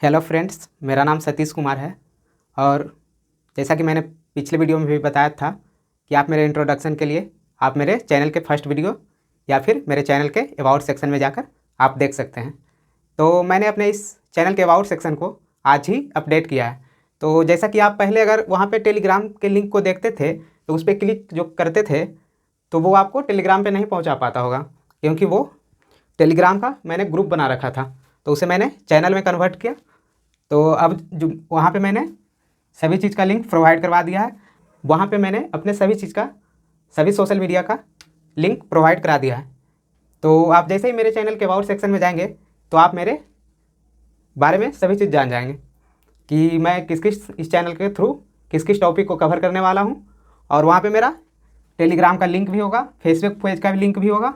Hello friends, मेरा नाम सतीश कुमार है। और जैसा कि मैंने पिछले वीडियो में भी बताया था कि आप मेरे इंट्रोडक्शन के लिए आप मेरे चैनल के फर्स्ट वीडियो या फिर मेरे चैनल के अबाउट सेक्शन में जाकर आप देख सकते हैं। तो मैंने अपने इस चैनल के अबाउट सेक्शन को आज ही अपडेट किया है। तो जैसा कि आप पहले अगर वहाँ पे टेलीग्राम के लिंक को देखते थे तो उस पर क्लिक जो करते थे तो वो आपको टेलीग्राम पे नहीं पहुँचा पाता होगा, क्योंकि वो टेलीग्राम का मैंने ग्रुप बना रखा था। तो उसे मैंने चैनल में कन्वर्ट किया। तो अब जो वहाँ पे मैंने सभी चीज़ का लिंक प्रोवाइड करवा दिया है। वहाँ पे मैंने अपने सभी चीज़ का, सभी सोशल मीडिया का लिंक प्रोवाइड करा दिया है। तो आप जैसे ही मेरे चैनल के अबाउट सेक्शन में जाएंगे तो आप मेरे बारे में सभी चीज़ जान जाएंगे कि मैं किस किस इस चैनल के थ्रू किस किस टॉपिक को कवर करने वाला हूँ। और वहाँ पे मेरा टेलीग्राम का लिंक भी होगा, फेसबुक पेज का भी लिंक भी होगा,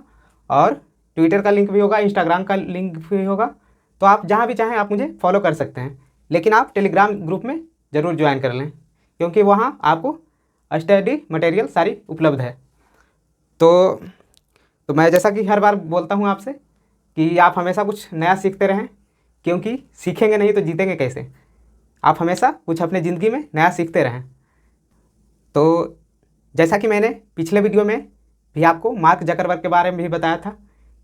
और ट्विटर का लिंक भी होगा, इंस्टाग्राम का लिंक भी होगा। तो आप जहाँ भी चाहें आप मुझे फॉलो कर सकते हैं, लेकिन आप टेलीग्राम ग्रुप में ज़रूर ज्वाइन कर लें, क्योंकि वहाँ आपको स्टडी मटेरियल सारी उपलब्ध है। तो मैं जैसा कि हर बार बोलता हूँ आपसे कि आप हमेशा कुछ नया सीखते रहें, क्योंकि सीखेंगे नहीं तो जीतेंगे कैसे। आप हमेशा कुछ अपने ज़िंदगी में नया सीखते रहें। तो जैसा कि मैंने पिछले वीडियो में भी आपको मार्क जकरबर्ग के बारे में भी बताया था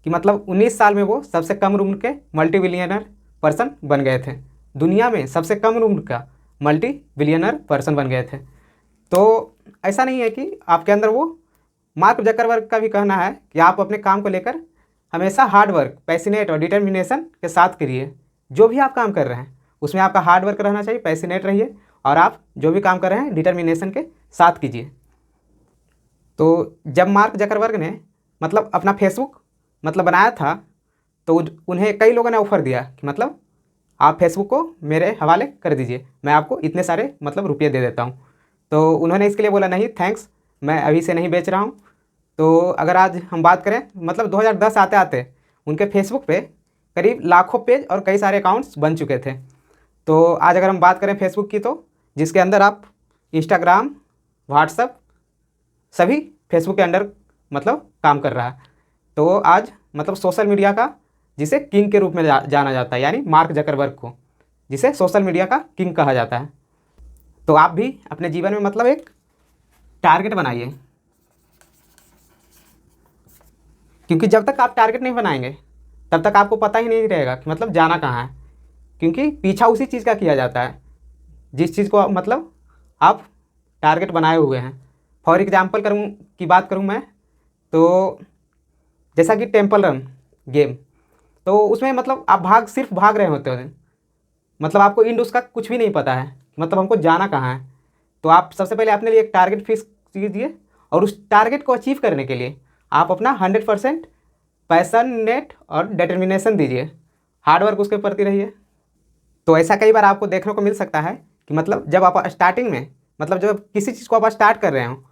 कि मतलब 19 साल में वो सबसे कम उम्र के मल्टी बिलियनर पर्सन बन गए थे। दुनिया में सबसे कम उम्र का मल्टी बिलियनर पर्सन बन गए थे। तो ऐसा नहीं है कि आपके अंदर वो, मार्क जकरबर्ग का भी कहना है कि आप अपने काम को लेकर हमेशा हार्ड वर्क, पैशनेट और डिटर्मिनेशन के साथ करिए। जो भी आप काम कर रहे हैं उसमें आपका हार्ड वर्क रहना चाहिए, पैशनेट रहिए, और आप जो भी काम कर रहे हैं डिटर्मिनेशन के साथ कीजिए। तो जब मार्क जकरबर्ग ने मतलब अपना फेसबुक मतलब बनाया था तो उन्हें कई लोगों ने ऑफ़र दिया कि मतलब आप फेसबुक को मेरे हवाले कर दीजिए, मैं आपको इतने सारे मतलब रुपये दे देता हूँ। तो उन्होंने इसके लिए बोला नहीं थैंक्स, मैं अभी से नहीं बेच रहा हूँ। तो अगर आज हम बात करें मतलब 2010 आते आते उनके फेसबुक पे करीब लाखों पेज और कई सारे अकाउंट्स बन चुके थे। तो आज अगर हम बात करें फेसबुक की, तो जिसके अंदर आप इंस्टाग्राम, व्हाट्सअप सभी फेसबुक के अंडर मतलब काम कर रहा है। तो आज मतलब सोशल मीडिया का जिसे किंग के रूप में जाना जाता है, यानी मार्क जकरबर्ग को, जिसे सोशल मीडिया का किंग कहा जाता है। तो आप भी अपने जीवन में मतलब एक टारगेट बनाइए, क्योंकि जब तक आप टारगेट नहीं बनाएंगे तब तक आपको पता ही नहीं रहेगा कि मतलब जाना कहाँ है, क्योंकि पीछा उसी चीज़ का किया जाता है जिस चीज़ को मतलब आप टारगेट बनाए हुए हैं। फॉर एग्जाम्पल की बात करूँ मैं, तो जैसा कि टेम्पल रन गेम, तो उसमें मतलब आप सिर्फ भाग रहे होते हैं, मतलब आपको इंड उसका कुछ भी नहीं पता है, मतलब हमको जाना कहाँ है। तो आप सबसे पहले अपने लिए एक टारगेट फिक्स कीजिए, और उस टारगेट को अचीव करने के लिए आप अपना 100% पैशनेट और डिटर्मिनेशन दीजिए, हार्डवर्क उसके प्रति रहिए। तो ऐसा कई बार आपको देखने को मिल सकता है कि मतलब जब आप स्टार्टिंग में मतलब जब किसी चीज़ को आप स्टार्ट कर रहे हो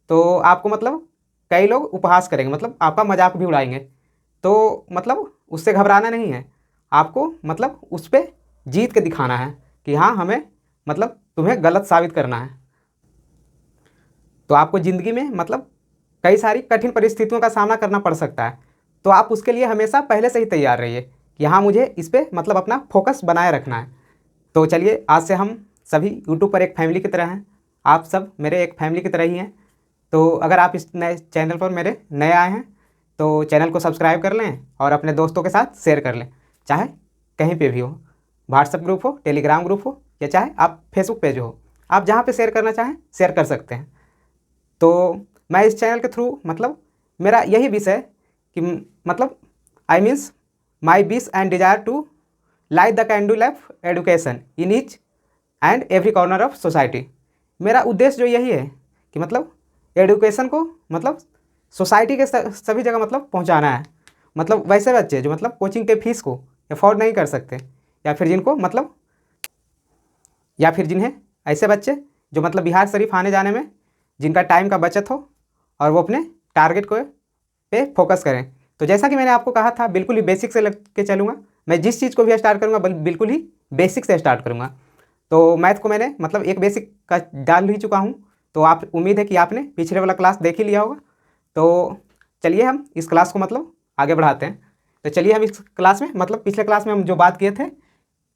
तो आपको मतलब कई लोग उपहास करेंगे, मतलब आपका मजाक भी उड़ाएंगे। तो मतलब उससे घबराना नहीं है, आपको मतलब उस पर जीत के दिखाना है कि हाँ हमें मतलब तुम्हें गलत साबित करना है। तो आपको ज़िंदगी में मतलब कई सारी कठिन परिस्थितियों का सामना करना पड़ सकता है। तो आप उसके लिए हमेशा पहले से ही तैयार रहिए कि हाँ मुझे इस पर मतलब अपना फोकस बनाए रखना है। तो चलिए, आज से हम सभी यूट्यूब पर एक फैमिली की तरह हैं। आप सब मेरे एक फैमिली की तरह ही हैं। तो अगर आप इस नए चैनल पर मेरे नए आए हैं तो चैनल को सब्सक्राइब कर लें और अपने दोस्तों के साथ शेयर कर लें, चाहे कहीं पे भी हो, व्हाट्सएप ग्रुप हो, टेलीग्राम ग्रुप हो, या चाहे आप फेसबुक पेज हो, आप जहाँ पे शेयर करना चाहें शेयर कर सकते हैं। तो मैं इस चैनल के थ्रू मतलब मेरा यही विषय कि मतलब I means my wish and desire to light the candle of education in each and every corner of society. मेरा उद्देश्य जो यही है कि मतलब एडुकेशन को मतलब सोसाइटी के सभी जगह मतलब पहुंचाना है। मतलब वैसे बच्चे जो मतलब कोचिंग के फीस को अफोर्ड नहीं कर सकते, या फिर जिनको मतलब या फिर जिन्हें ऐसे बच्चे जो मतलब बिहार शरीफ आने जाने में जिनका टाइम का बचत हो और वो अपने टारगेट को पे फोकस करें। तो जैसा कि मैंने आपको कहा था, बिल्कुल ही बेसिक से लग के चलूँगा। मैं जिस चीज़ को भी स्टार्ट करूँगा बिल्कुल ही बेसिक से स्टार्ट करूँगा। तो मैथ को मैंने मतलब एक बेसिक का डाल ही चुका हूँ। तो आप उम्मीद है कि आपने पिछले वाला क्लास देख ही लिया होगा। तो चलिए हम इस क्लास को मतलब आगे बढ़ाते हैं। तो चलिए हम इस क्लास में मतलब पिछले क्लास में हम जो बात किए थे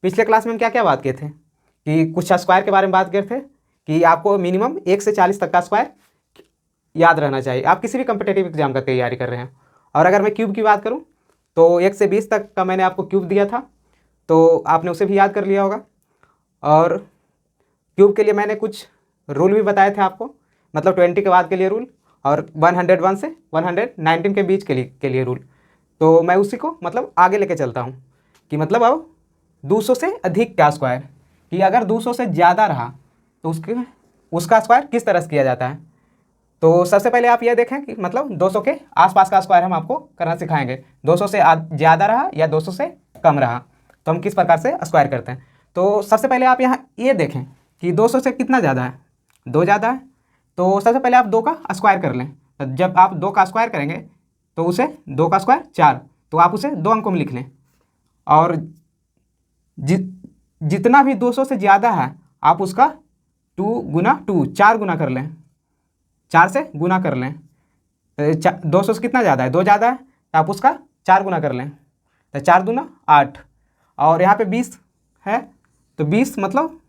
पिछले क्लास में हम क्या क्या बात किए थे कि कुछ स्क्वायर के बारे में बात किए थे कि आपको मिनिमम 1 से 40 तक का स्क्वायर याद रहना चाहिए, आप किसी भी कम्पिटेटिव एग्जाम का तैयारी कर रहे हैं। और अगर मैं क्यूब की बात करूँ तो 1 से 20 तक का मैंने आपको क्यूब दिया था, तो आपने उसे भी याद कर लिया होगा। और क्यूब के लिए मैंने कुछ रूल भी बताए थे आपको, मतलब 20 के बाद के लिए रूल और 101 से 119 के बीच के लिए रूल। तो मैं उसी को मतलब आगे लेके चलता हूँ कि मतलब अब 200 से अधिक का स्क्वायर, कि अगर 200 से ज़्यादा रहा तो उसका स्क्वायर किस तरह से किया जाता है। तो सबसे पहले आप ये देखें कि मतलब 200 के आसपास का स्क्वायर हम आपको करना सिखाएंगे। 200 से ज़्यादा रहा या 200 से कम रहा तो हम किस प्रकार से स्क्वायर करते हैं। तो सबसे पहले आप यहाँ ये देखें कि 200 से कितना ज़्यादा है, 2 ज़्यादा है। तो सबसे पहले आप 2 का स्क्वायर कर लें। तो जब आप 2 का स्क्वायर करेंगे तो उसे 2 का स्क्वायर 4, तो आप उसे 2 अंकों में लिख लें। और जितना भी 200 से ज़्यादा है आप उसका 2 गुना 2 4 गुना कर लें, 4 से गुना कर लें। 200 से कितना ज़्यादा है, 2 ज़्यादा है तो आप उसका 4 गुना कर लें, तो 4 दूना 8। और यहाँ पे 20 है तो 20 मतलब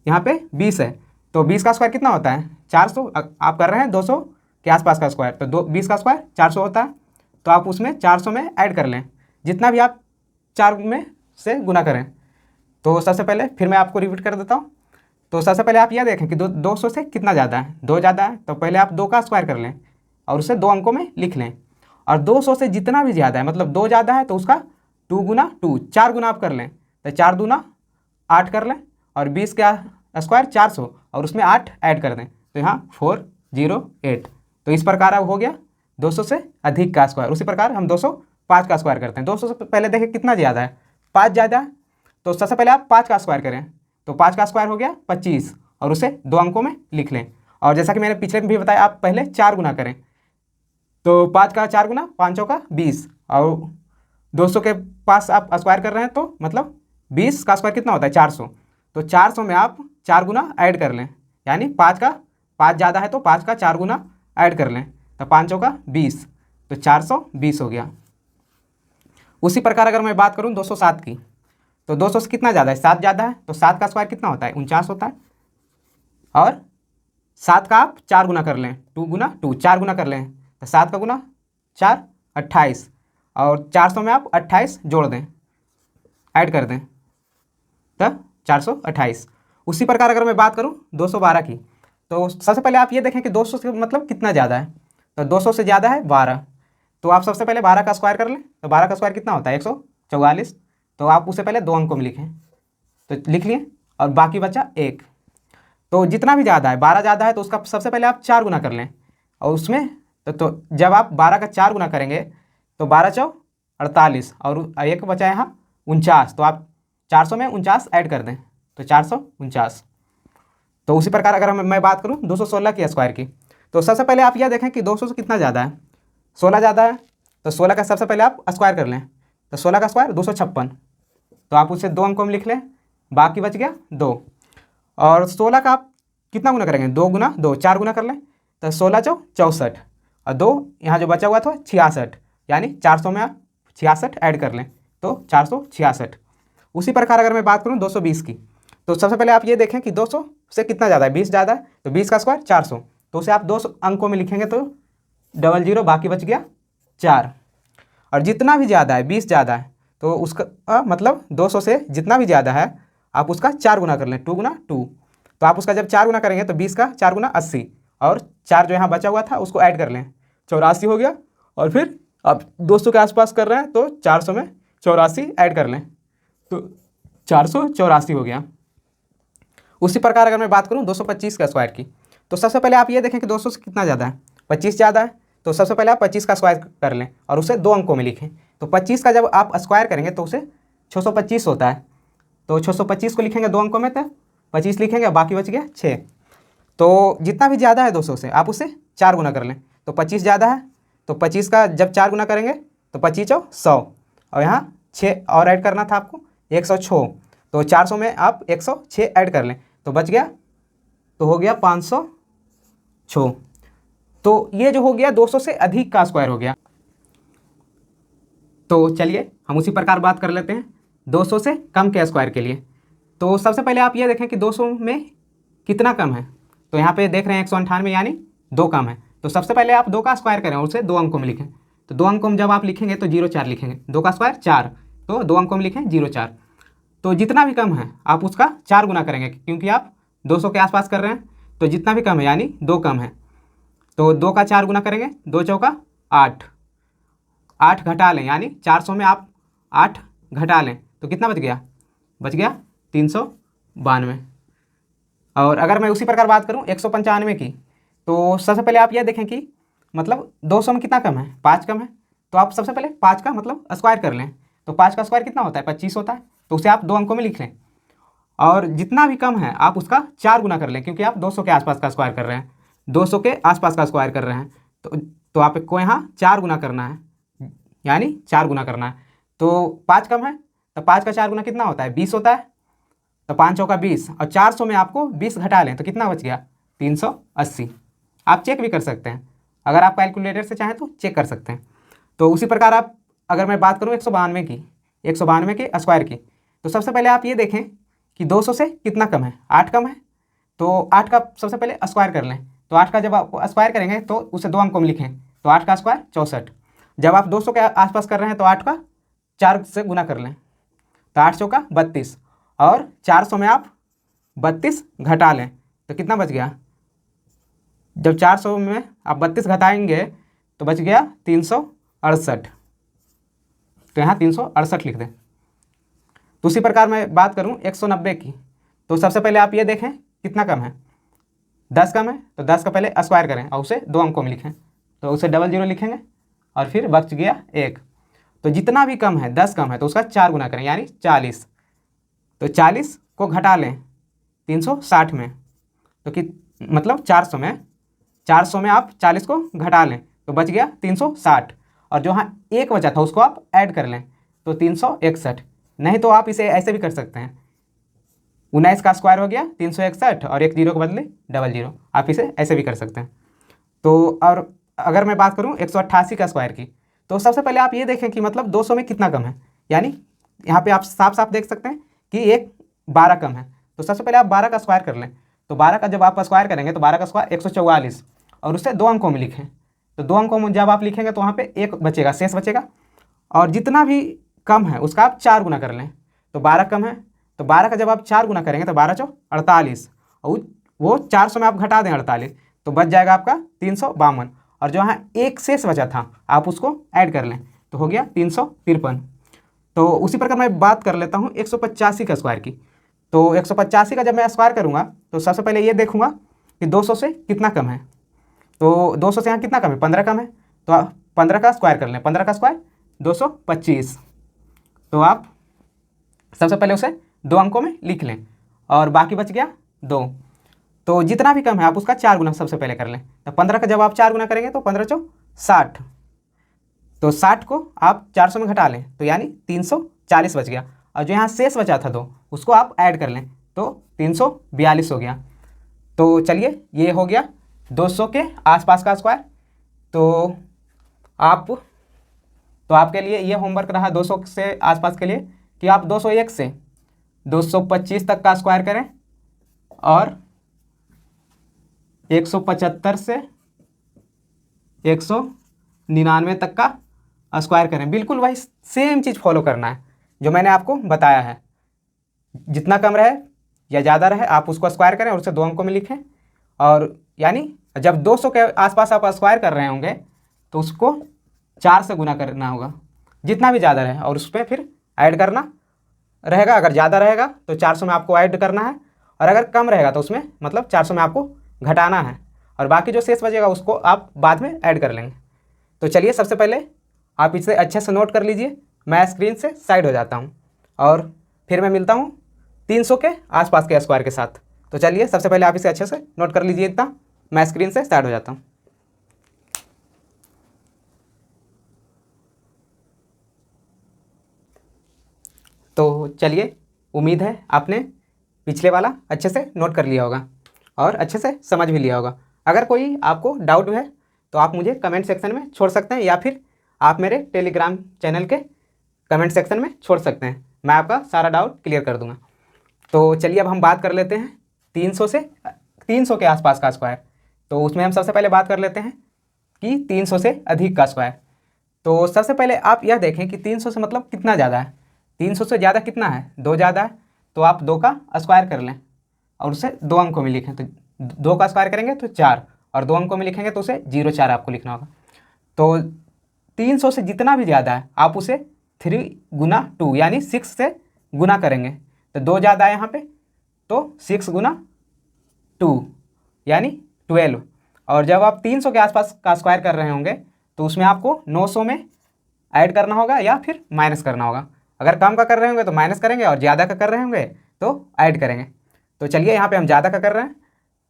यहाँ पे 20 है तो 20 का स्क्वायर कितना होता है 400। आप कर रहे हैं 200 के आसपास का स्क्वायर, तो 20 का स्क्वायर 400 होता है। तो आप उसमें 400 में ऐड कर लें, जितना भी आप 4 में से गुना करें। तो सबसे पहले फिर मैं आपको रिपीट कर देता हूँ। तो सबसे पहले आप यह देखें कि 200 से कितना ज़्यादा है, 2 ज़्यादा है। तो पहले आप 2 का स्क्वायर कर लें और उसे 2 अंकों में लिख लें। और 200 से जितना भी ज़्यादा है मतलब 2 ज़्यादा है तो उसका 2 गुना 2 4 गुना आप कर लें, तो 4 दूना 8 कर लें। और 20 का स्क्वायर 400 और उसमें 8 ऐड कर दें, तो यहाँ 408। तो इस प्रकार अब हो गया 200 से अधिक का स्क्वायर। उसी प्रकार हम 205 का स्क्वायर करते हैं। 200 से पहले देखें कितना ज़्यादा है, 5 ज़्यादा है। तो सबसे पहले आप 5 का स्क्वायर करें, तो 5 का स्क्वायर हो गया 25 और उसे 2 अंकों में लिख लें। और जैसा कि मैंने पिछले में भी बताया आप पहले 4 गुना करें, तो 5 का 4 गुना 5 चौका 20 और 200 के पास आप स्क्वायर कर रहे हैं तो मतलब 20 का स्क्वायर कितना होता है 400। तो 400 में आप 4 गुना ऐड कर लें, यानी 5 ज़्यादा है तो 5 का 4 गुना ऐड कर लें, तो 5 चौका 20, तो 420 हो गया। उसी प्रकार अगर मैं बात करूं 207 की, तो 200 से कितना ज़्यादा है 7 ज़्यादा है। तो 7 का स्क्वायर कितना होता है 49 होता है। और 7 का आप 4 गुना कर लें, 2 गुना 2 4 गुना कर लें, तो 7 का गुना 4 28 और 400 में आप 28 जोड़ दें, ऐड कर दें, तब 428। उसी प्रकार अगर मैं बात करूं 212 की, तो सबसे पहले आप ये देखें कि 200 से मतलब कितना ज़्यादा है। तो 200 से ज़्यादा है 12, तो आप सबसे पहले 12 का स्क्वायर कर लें। तो 12 का स्क्वायर कितना होता है 144, तो आप उसे पहले 2 अंकों में लिखें, तो लिख लिए और बाकी बचा 1। तो जितना भी ज़्यादा है 12 ज़्यादा है तो उसका सबसे पहले आप 4 गुना कर लें। और उसमें तो जब आप 12 का 4 गुना करेंगे तो 12 चौ 48 और एक बचा यहाँ 49, तो आप 400 में 49 ऐड कर दें, तो 449। तो उसी प्रकार अगर मैं बात करूँ 216 की स्क्वायर की, तो सबसे पहले आप यह देखें कि 200 से कितना ज़्यादा है 16 ज़्यादा है। तो 16 का सबसे पहले आप स्क्वायर कर लें, तो 16 का स्क्वायर 256, तो आप उसे 2 अंकों में लिख लें, बाकी बच गया 2। और 16 का आप कितना गुना करेंगे 2 गुना 2 4 गुना कर लें, तो 16 चौ 64 और 2 यहाँ जो बचा हुआ था 66, यानी 400 में आप 66 ऐड कर लें, तो 466। उसी प्रकार अगर मैं बात करूँ 220 की, तो सबसे पहले आप ये देखें कि 200 से कितना ज़्यादा है 20 ज़्यादा है। तो 20 का स्क्वायर 400, तो उसे आप 2 अंकों में लिखेंगे, तो 00 बाकी बच गया 4। और जितना भी ज़्यादा है 20 ज़्यादा है तो उसका मतलब 200 से जितना भी ज़्यादा है आप उसका 4 गुना कर लें, 2 गुना 2। तो आप उसका जब 4 गुना करेंगे तो 20 का 4 गुना 80 और 4 जो यहाँ बचा हुआ था उसको ऐड कर लें, 84 हो गया। और फिर आप 200 के आसपास कर रहे हैं तो 400 में 84 ऐड कर लें, तो 484 हो गया। उसी प्रकार अगर मैं बात करूँ 225 का स्क्वायर की, तो सबसे पहले आप ये देखें कि 200 से कितना ज़्यादा है 25 ज़्यादा है। तो सबसे पहले आप 25 का स्क्वायर कर लें और उसे 2 अंकों में लिखें। तो 25 का जब आप स्क्वायर करेंगे तो उसे 625 होता है, तो 625 को लिखेंगे 2 अंकों में, तो 25 लिखेंगे, बाकी बच गया 6। तो जितना भी ज़्यादा है 200 से आप उसे 4 गुना कर लें। तो 25 ज़्यादा है तो 25 का जब 4 गुना करेंगे तो 25 और 100 और यहाँ 6 और ऐड करना था आपको 106, तो 400 में आप 106 ऐड कर लें, तो बच गया, तो हो गया 506। तो ये जो हो गया 200 से अधिक का स्क्वायर हो गया। तो चलिए हम उसी प्रकार बात कर लेते हैं 200 से कम के स्क्वायर के लिए। तो सबसे पहले आप ये देखें कि 200 में कितना कम है। तो यहाँ पे देख रहे हैं 198 यानी 2 कम है। तो सबसे पहले आप 2 का स्क्वायर करें और उसे 2 अंकों में लिखें। तो 2 अंकों में जब आप लिखेंगे तो 0,4 लिखेंगे। 2 का स्क्वायर 4, तो 2 अंकों में लिखें 0,4। तो जितना भी कम है आप उसका 4 गुना करेंगे, क्योंकि आप 200 के आसपास कर रहे हैं। तो जितना भी कम है यानी 2 कम है, तो 2 का 4 गुना करेंगे। 2 चौका 8, 8 घटा लें यानी 400 में आप 8 घटा लें तो कितना बच गया? बच गया 392। और अगर मैं उसी प्रकार बात करूं 195 की, तो सबसे पहले आप यह देखें कि मतलब 200 में कितना कम है? 5 कम है। तो आप सबसे पहले 5 का मतलब स्क्वायर कर लें। तो 5 का स्क्वायर कितना होता है? 25 होता है। तो उसे आप 2 अंकों में लिख लें। और जितना भी कम है आप उसका 4 गुना कर लें, क्योंकि आप 200 के आसपास का स्क्वायर कर रहे हैं। 200 के आसपास का स्क्वायर कर रहे हैं तो आपको यहाँ 4 गुना करना है, यानी 4 गुना करना है। तो 5 कम है तो 5 का 4 गुना कितना होता है? 20 होता है। तो 5 चौका 20 और 400 में आपको 20 घटा लें तो कितना बच गया? 380। आप चेक भी कर सकते हैं, अगर आप कैलकुलेटर से चाहें तो चेक कर सकते हैं। तो उसी प्रकार आप अगर मैं बात करूँ 192 की, 192 के स्क्वायर की, तो सबसे पहले आप ये देखें कि 200 से कितना कम है? 8 कम है। तो 8 का सबसे पहले स्क्वायर कर लें। तो 8 का जब आप स्क्वायर करेंगे तो उसे 2 अंकों में लिखें। तो 8 का स्क्वायर 64। जब आप 200 के आसपास कर रहे हैं तो 8 का 4 से गुना कर लें। तो 8 चौका 32 और 400 में आप 32 घटा लें तो कितना बच गया? जब 400 में आप 32 घटाएंगे तो बच गया 368। तो यहाँ 368 लिख दें। तो उसी प्रकार मैं बात करूँ 190 की, तो सबसे पहले आप ये देखें कितना कम है? 10 कम है। तो 10 का पहले स्क्वायर करें और उसे 2 अंकों में लिखें। तो उसे 00 लिखेंगे और फिर बच गया 1। तो जितना भी कम है 10 कम है तो उसका 4 गुना करें यानी 40। तो 40 को घटा लें 360 में, तो कि मतलब 400 में आप 40 को घटा लें तो बच गया 360। और जो यहाँ 1 बचा था उसको आप ऐड कर लें तो 361। नहीं तो आप इसे ऐसे भी कर सकते हैं, 19 का स्क्वायर हो गया 361 और एक जीरो के बदले 00। आप इसे ऐसे भी कर सकते हैं। तो और अगर मैं बात करूं 188 का स्क्वायर की, तो सबसे पहले आप ये देखें कि मतलब 200 में कितना कम है। यानी यहाँ पे आप साफ साफ देख सकते हैं कि एक 12 कम है। तो सबसे पहले आप 12 का स्क्वायर कर लें। तो 12 का जब आप स्क्वायर करेंगे तो 12 का स्क्वायर 144 और उससे 2 अंकों में लिखें। तो 2 अंकों में जब आप लिखेंगे तो वहाँ पे 1 बचेगा, शेष बचेगा। और जितना भी कम है उसका आप 4 गुना कर लें। तो 12 कम है तो 12 का जब आप 4 गुना करेंगे तो 12 चौ 48 और वो 400 में आप घटा दें 48 तो बच जाएगा आपका 352। और जो यहाँ एक शेष बचा था आप उसको ऐड कर लें तो हो गया 353। तो उसी प्रकार मैं बात कर लेता हूँ 185 का स्क्वायर की। तो 185 का जब मैं स्क्वायर करूँगा तो सबसे पहले ये देखूँगा कि 200 से कितना कम है। तो 200 से यहाँ कितना कम है? 15 कम है। तो आप 15 का स्क्वायर कर लें। 15 का स्क्वायर 225। तो आप सबसे पहले उसे 2 अंकों में लिख लें और बाकी बच गया 2। तो जितना भी कम है आप उसका 4 गुना सबसे पहले कर लें। तो 15 का जब आप 4 गुना करेंगे तो 15 चौ 60। तो 60 को आप 400 में घटा लें तो यानी 340 बच गया। और जो यहाँ शेष बचा था 2 उसको आप ऐड कर लें तो 342 हो गया। तो चलिए ये हो गया 200 के आसपास का स्क्वायर। तो आपके लिए ये होमवर्क रहा 200 से आसपास के लिए कि आप 201 से 225 तक का स्क्वायर करें और 175 से 199 तक का स्क्वायर करें। बिल्कुल वही सेम चीज़ फॉलो करना है जो मैंने आपको बताया है। जितना कम रहे या ज़्यादा रहे आप उसको स्क्वायर करें और उसे 2 अंकों में लिखें। और यानी जब 200 के आसपास आप स्क्वायर कर रहे होंगे तो उसको 4 से गुना करना होगा जितना भी ज़्यादा रहे, और उस पर फिर ऐड करना रहेगा। अगर ज़्यादा रहेगा तो 400 में आपको ऐड करना है, और अगर कम रहेगा तो उसमें मतलब 400 में आपको घटाना है, और बाकी जो शेष बचेगा उसको आप बाद में ऐड कर लेंगे। तो चलिए सबसे पहले आप इसे अच्छे से नोट कर लीजिए। मैं स्क्रीन से साइड हो जाता हूँ और फिर मैं मिलता हूँ 300 के आसपास के स्क्वायर के साथ। तो चलिए सबसे पहले आप इसे अच्छे से नोट कर लीजिए। इतना मैं स्क्रीन से साइड हो जाता हूँ। तो चलिए, उम्मीद है आपने पिछले वाला अच्छे से नोट कर लिया होगा और अच्छे से समझ भी लिया होगा। अगर कोई आपको डाउट है तो आप मुझे कमेंट सेक्शन में छोड़ सकते हैं, या फिर आप मेरे टेलीग्राम चैनल के कमेंट सेक्शन में छोड़ सकते हैं। मैं आपका सारा डाउट क्लियर कर दूंगा। तो चलिए अब हम बात कर लेते हैं 300 के आसपास का स्क्वायर। तो उसमें हम सबसे पहले बात कर लेते हैं कि 300 से अधिक का स्क्वायर। तो सबसे पहले आप यह देखें कि 300 से मतलब कितना ज़्यादा है। 300 से ज़्यादा कितना है, 2 ज़्यादा है, तो आप 2 का स्क्वायर कर लें और उसे 2 अंकों में लिखें। तो 2 का स्क्वायर करेंगे तो 4, और 2 अंकों में लिखेंगे तो उसे 0,4 आपको लिखना होगा। तो 300 से जितना भी ज़्यादा है आप उसे 3 गुना 2 यानी 6 से गुना करेंगे। तो 2 ज़्यादा है यहाँ पे, तो 6 गुना 2 यानी 12। और जब आप 300 के आसपास का स्क्वायर कर रहे होंगे तो उसमें आपको 900 में ऐड करना होगा या फिर माइनस करना होगा। अगर कम का कर रहे होंगे तो माइनस करेंगे, और ज़्यादा का कर रहे होंगे तो ऐड करेंगे। तो चलिए यहाँ पे हम ज़्यादा का कर रहे हैं,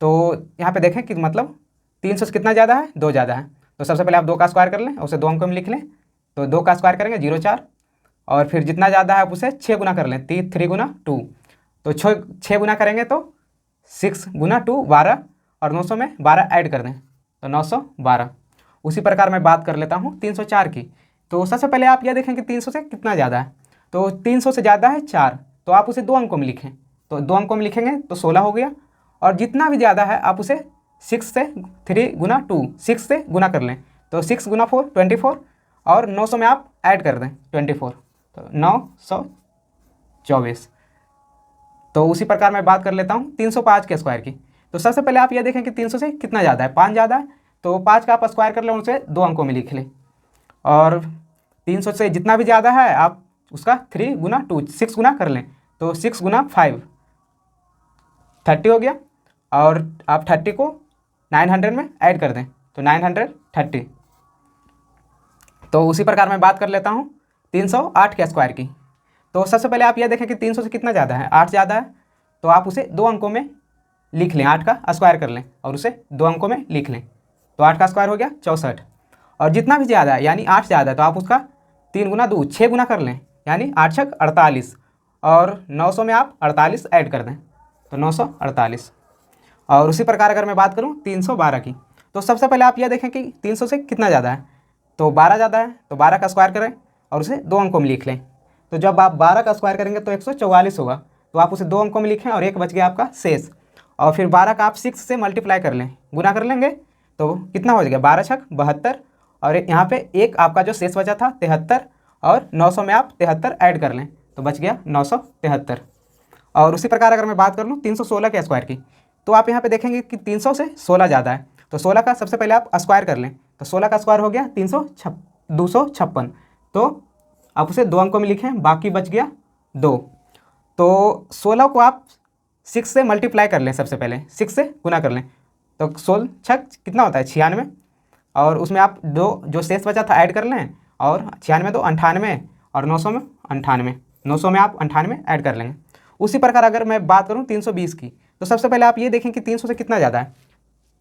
तो यहाँ पे देखें कि मतलब 300 से कितना ज़्यादा है, 2 ज़्यादा है। तो सबसे पहले आप 2 का स्क्वायर कर लें, उसे 2 अंकों में लिख लें। तो 2 का स्क्वायर करेंगे 0,4, और फिर जितना ज़्यादा है आप उसे 6 गुना कर लें, 3 गुना 2। तो 6 गुना करेंगे तो 6 गुना 2 12, और 900 में 12 ऐड कर दें तो 912। उसी प्रकार मैं बात कर लेता हूँ 304 की। तो सबसे पहले आप यह देखें कि 300 से कितना ज़्यादा है। तो 300 से ज़्यादा है 4, तो आप उसे 2 अंकों में लिखें। तो 2 अंकों में लिखेंगे तो 16 हो गया। और जितना भी ज़्यादा है आप उसे 6 से 3 गुना 2 6 से गुना कर लें। तो 6 गुना 4 24, और 900 में आप ऐड कर दें 24, तो 924। तो उसी प्रकार मैं बात कर लेता हूँ 305 के स्क्वायर की। तो सबसे पहले आप ये देखें कि 300 से कितना ज़्यादा है, 5 ज़्यादा है, तो 5 का आप स्क्वायर कर लें, उसे 2 अंकों में लिख लें। और 300 से जितना भी ज़्यादा है आप उसका 3 गुना 2 6 गुना कर लें। तो 6 गुना 5 30 हो गया, और आप 30 को 900 में ऐड कर दें तो 930। तो उसी प्रकार मैं बात कर लेता हूँ 308 के स्क्वायर की। तो सबसे पहले आप यह देखें कि 300 से कितना ज़्यादा है, 8 ज़्यादा है, तो आप उसे 2 अंकों में लिख लें, 8 का स्क्वायर कर लें और उसे 2 अंकों में लिख लें। तो 8 का स्क्वायर हो गया 64। और जितना भी ज़्यादा है यानी 8 ज़्यादा है तो आप उसका 3 गुना 2 6 गुना कर लें, यानी 8 छक 48, और 900 में आप 48 ऐड कर दें तो 948। और उसी प्रकार अगर मैं बात करूँ 312 की, तो सबसे पहले आप यह देखें कि 300 से कितना ज़्यादा है। तो 12 ज़्यादा है, तो 12 का स्क्वायर करें और उसे 2 अंकों में लिख लें। तो जब आप 12 का स्क्वायर करेंगे तो 144 होगा, तो आप उसे 2 अंकों में लिखें और 1 बच गया आपका शेष। और फिर 12 का आप 6 से मल्टीप्लाई कर लें, गुना कर लेंगे तो कितना हो जाएगा, 12 छक 72, और यहाँ पे एक आपका जो शेष बचा था 73, और 900 में आप 73 ऐड कर लें तो बच गया 973। और उसी प्रकार अगर मैं बात कर लूँ 316 के स्क्वायर की, तो आप यहाँ पे देखेंगे कि 300 से 16 ज़्यादा है, तो 16 का सबसे पहले आप स्क्वायर कर लें। तो 16 का स्क्वायर हो गया 256, तो आप उसे 2 अंकों में लिखें, बाकी बच गया 2। तो 16 को आप 6 से मल्टीप्लाई कर लें, सबसे पहले 6 से गुना कर लें, तो 16 छक कितना होता है 96, और उसमें आप 2 जो शेष बचा था ऐड कर लें, और 96 2 98, और 900 में 98, 900 में आप 98 ऐड कर लेंगे। उसी प्रकार अगर मैं बात करूँ 320 की, तो सबसे पहले आप ये देखें कि 300 से कितना ज़्यादा है।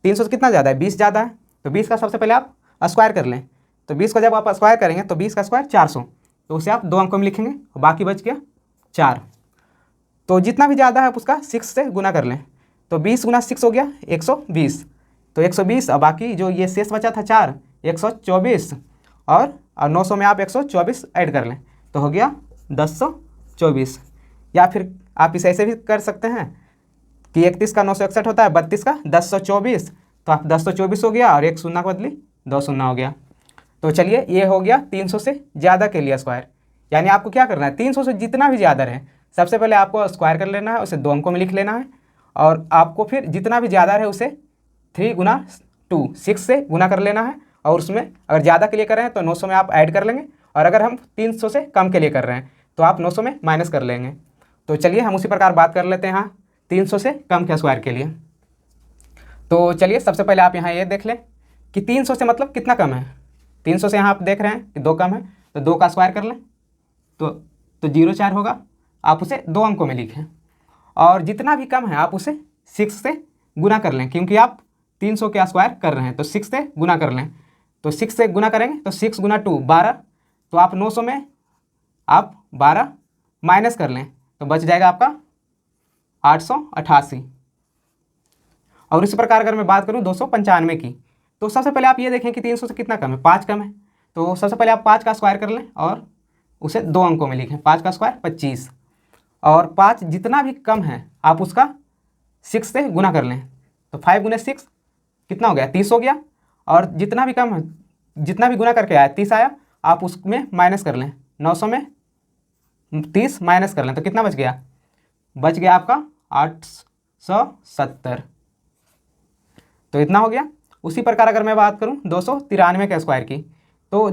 300 से कितना ज़्यादा है, 20 ज़्यादा है, तो 20 का सबसे पहले आप स्क्वायर कर लें। तो 20 को जब आप स्क्वायर करेंगे तो 20 का स्क्वायर 400, तो उसे आप 2 अंकों में लिखेंगे और बाकी बच गया 4। तो जितना भी ज़्यादा है आप उसका 6 से गुना कर लें, तो 20 गुना 6 हो गया 120, तो 120, और बाकी जो ये शेष बचा था 4 124, और 900 में आप 124 ऐड कर लें तो हो गया 1024। या फिर आप इसे ऐसे भी कर सकते हैं कि 31 का 961 होता है, 32 का 1024, तो आप 1024 हो गया, और 1 शून्य को बदली 2 शून्य हो गया। तो चलिए ये हो गया 300 से ज़्यादा के लिए स्क्वायर। यानी आपको क्या करना है, 300 से जितना भी ज़्यादा रहे सबसे पहले आपको स्क्वायर कर लेना है, उसे 2 अंकों में लिख लेना है, और आपको फिर जितना भी ज़्यादा रहे उसे 3 गुना 2 6 से गुना कर लेना है, और उसमें अगर ज़्यादा के लिए कर रहे हैं तो 900 में आप ऐड कर लेंगे, और अगर हम 300 से कम के लिए कर रहे हैं तो आप 900 में माइनस कर लेंगे। तो चलिए हम उसी प्रकार बात कर लेते हैं यहाँ 300 से कम के स्क्वायर के लिए। तो चलिए सबसे पहले आप यहाँ ये देख लें कि 300 से मतलब कितना कम है। 300 से यहाँ आप देख रहे हैं कि 2 कम है, तो 2 का स्क्वायर कर लें तो 0,4 होगा, आप उसे 2 अंकों में लिखें। और जितना भी कम है आप उसे 6 से गुना कर लें, क्योंकि आप 300 के स्क्वायर कर रहे हैं तो 6 से गुना कर लें। तो 6 से गुना करेंगे तो 6 गुना 2 12, तो आप 900 में आप 12 माइनस कर लें तो बच जाएगा आपका 888। और इसी प्रकार अगर मैं बात करूं 295 की, तो सबसे पहले आप ये देखें कि 300 से कितना कम है, 5 कम है, तो सबसे पहले आप 5 का स्क्वायर कर लें और उसे 2 अंकों में लिखें। 5 का स्क्वायर 25, और 5 जितना भी कम है आप उसका 6 से गुना कर लें। तो 5 गुने 6 कितना हो गया, 30 हो गया। और जितना भी कम है, जितना भी गुना करके आया 30 आया, आप उसमें माइनस कर लें। 900 में 30 माइनस कर लें तो कितना बच गया, बच गया आपका 870। तो इतना हो गया। उसी प्रकार अगर मैं बात करूं 293 के स्क्वायर की, तो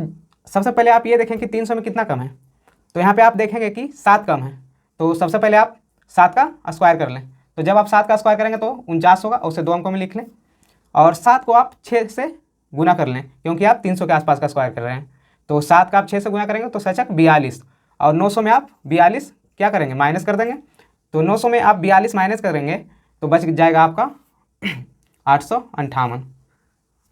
सबसे पहले आप ये देखें कि 300 में कितना कम है। तो यहाँ पे आप देखेंगे कि 7 कम है। तो सबसे पहले आप 7 का स्क्वायर कर लें। तो जब आप 7 का स्क्वायर करेंगे तो 49 होगा, उसे 2 अंकों में लिख लें। और 7 को आप 6 से गुना कर लें, क्योंकि आप 300 के आसपास का स्क्वायर कर रहे हैं। तो 7 का आप 6 से गुना करेंगे तो सचक 42, और 900 में आप 42 क्या करेंगे, माइनस कर देंगे। तो 900 में आप 42 माइनस करेंगे तो बच जाएगा आपका 858।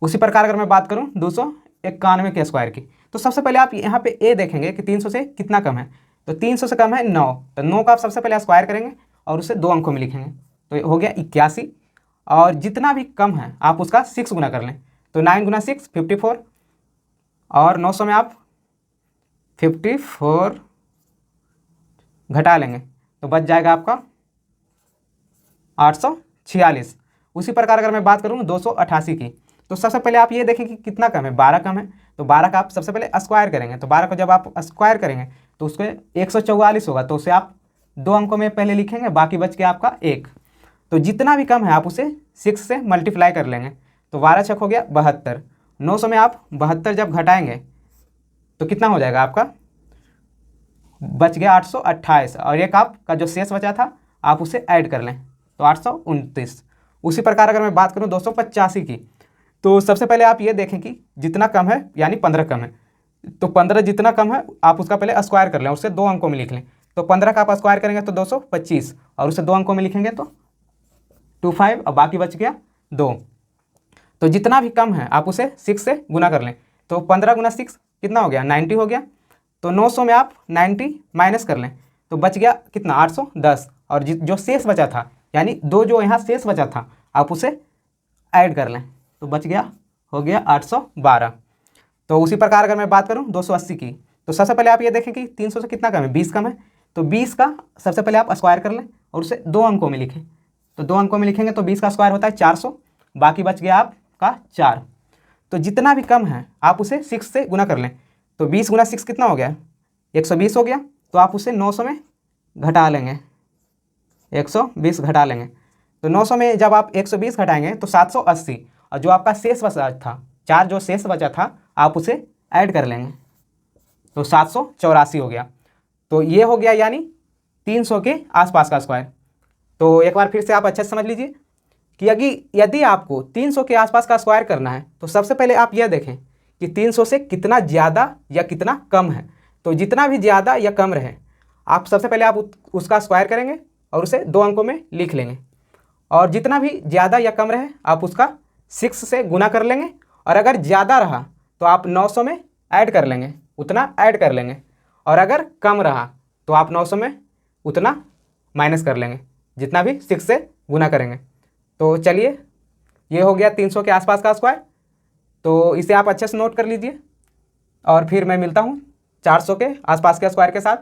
उसी प्रकार अगर मैं बात करूं 291 के स्क्वायर की, तो सबसे पहले आप यहाँ पे ए देखेंगे कि 300 से कितना कम है। तो 300 से कम है 9, तो 9 का आप सबसे पहले स्क्वायर करेंगे और उसे 2 अंकों में लिखेंगे। तो हो गया 81। और जितना भी कम है आप उसका 6 गुना कर लें। तो 9 गुना 6 54, और 900 में आप 54 घटा लेंगे तो बच जाएगा आपका 846। उसी प्रकार अगर मैं बात करूँ 288 की, तो सबसे पहले आप ये देखें कि कितना कम है, 12 कम है। तो 12 का आप सबसे पहले स्क्वायर करेंगे। तो 12 को जब आप स्क्वायर करेंगे तो उसको 144 होगा, तो उसे आप 2 अंकों में पहले लिखेंगे, बाकी बच गया आपका 1। तो जितना भी कम है आप उसे 6 से मल्टीप्लाई कर लेंगे। तो 12 छक हो गया 72। 900 में आप 72 जब घटाएंगे तो कितना हो जाएगा आपका, बच गया 828, और एक आपका जो शेष बचा था आप उसे ऐड कर लें तो 829। उसी प्रकार अगर मैं बात करूं 285 की, तो सबसे पहले आप ये देखें कि जितना कम है यानी 15 कम है। तो 15 जितना कम है आप उसका पहले स्क्वायर कर लें, उससे 2 अंकों में लिख लें। तो 15 का आप स्क्वायर करेंगे तो 225, और उसे 2 अंकों में लिखेंगे तो 25, और बाकी बच गया 2। तो जितना भी कम है आप उसे 6 से गुना कर लें। तो 15 गुना 6 कितना हो गया, 90 हो गया। तो 900 में आप 90 माइनस कर लें तो बच गया कितना, 810। और जो शेष बचा था यानी 2 जो यहाँ शेष बचा था आप उसे ऐड कर लें तो बच गया, हो गया 812। तो उसी प्रकार अगर मैं बात करूँ 280 की, तो सबसे पहले आप ये देखें कि 300 से कितना कम है, 20 कम है। तो 20 का सबसे पहले आप स्क्वायर कर लें और उसे 2 अंकों में लिखें। तो 2 अंकों में लिखेंगे तो 20 का स्क्वायर होता है 400, बाकी बच गया आपका 4। तो जितना भी कम है आप उसे 6 से गुना कर लें। तो 20 गुना 6 कितना हो गया, 120 हो गया। तो आप उसे 900 में घटा लेंगे, 120 घटा लेंगे। तो 900 में जब आप 120 घटाएंगे तो 780, और जो आपका शेष बचा था 4 जो शेष बचा था आप उसे ऐड कर लेंगे तो 784 हो गया। तो ये हो गया यानी 300 के आसपास का स्क्वायर। तो एक बार फिर से आप अच्छे से समझ लीजिए कि यदि आपको 300 के आसपास का स्क्वायर करना है तो सबसे पहले आप यह देखें कि 300 से कितना ज़्यादा या कितना कम है। तो जितना भी ज़्यादा या कम रहे आप सबसे पहले आप उसका स्क्वायर करेंगे और उसे 2 अंकों में लिख लेंगे। और जितना भी ज़्यादा या कम रहे आप उसका 6 से गुना कर लेंगे। और अगर ज़्यादा रहा तो आप 900 में ऐड कर लेंगे, उतना ऐड कर लेंगे। और अगर कम रहा तो आप 900 में उतना माइनस कर लेंगे, जितना भी 6 से गुना करेंगे। तो चलिए ये हो गया 300 के आसपास का स्क्वायर। तो इसे आप अच्छे से नोट कर लीजिए, और फिर मैं मिलता हूँ 400 के आसपास के स्क्वायर के साथ।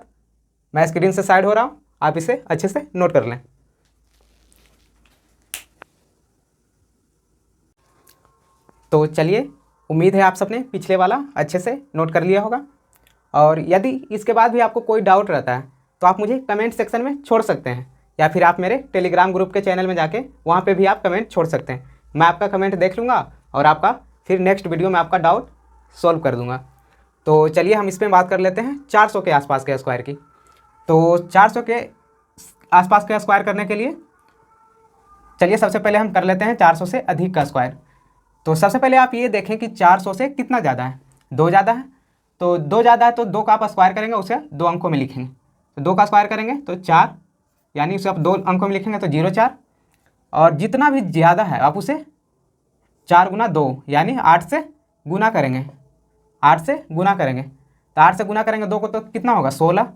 मैं स्क्रीन से साइड हो रहा हूँ, आप इसे अच्छे से नोट कर लें। तो चलिए, उम्मीद है आप सबने पिछले वाला अच्छे से नोट कर लिया होगा। और यदि इसके बाद भी आपको कोई डाउट रहता है तो आप मुझे कमेंट सेक्शन में छोड़ सकते हैं, या फिर आप मेरे टेलीग्राम ग्रुप के चैनल में जाके वहाँ पे भी आप कमेंट छोड़ सकते हैं। मैं आपका कमेंट देख लूँगा और आपका फिर नेक्स्ट वीडियो में आपका डाउट सॉल्व कर दूँगा। तो चलिए हम इसमें बात कर लेते हैं 400 के आसपास के स्क्वायर की। तो 400 के आसपास के स्क्वायर करने के लिए चलिए सबसे पहले हम कर लेते हैं 400 से अधिक का स्क्वायर। तो सबसे पहले आप ये देखें कि 400 से कितना ज़्यादा है, 2 ज़्यादा है। तो 2 ज़्यादा है तो 2 का आप स्क्वायर करेंगे, उसे 2 अंकों में लिखेंगे। तो 2 का स्क्वायर करेंगे तो 4, यानी उसे आप 2 अंकों में लिखेंगे तो 0,4। और जितना भी ज़्यादा है आप उसे 4 गुना 2 यानी 8 से गुना करेंगे, 8 से गुना करेंगे। तो 8 से गुना करेंगे 2 को तो कितना होगा, 16।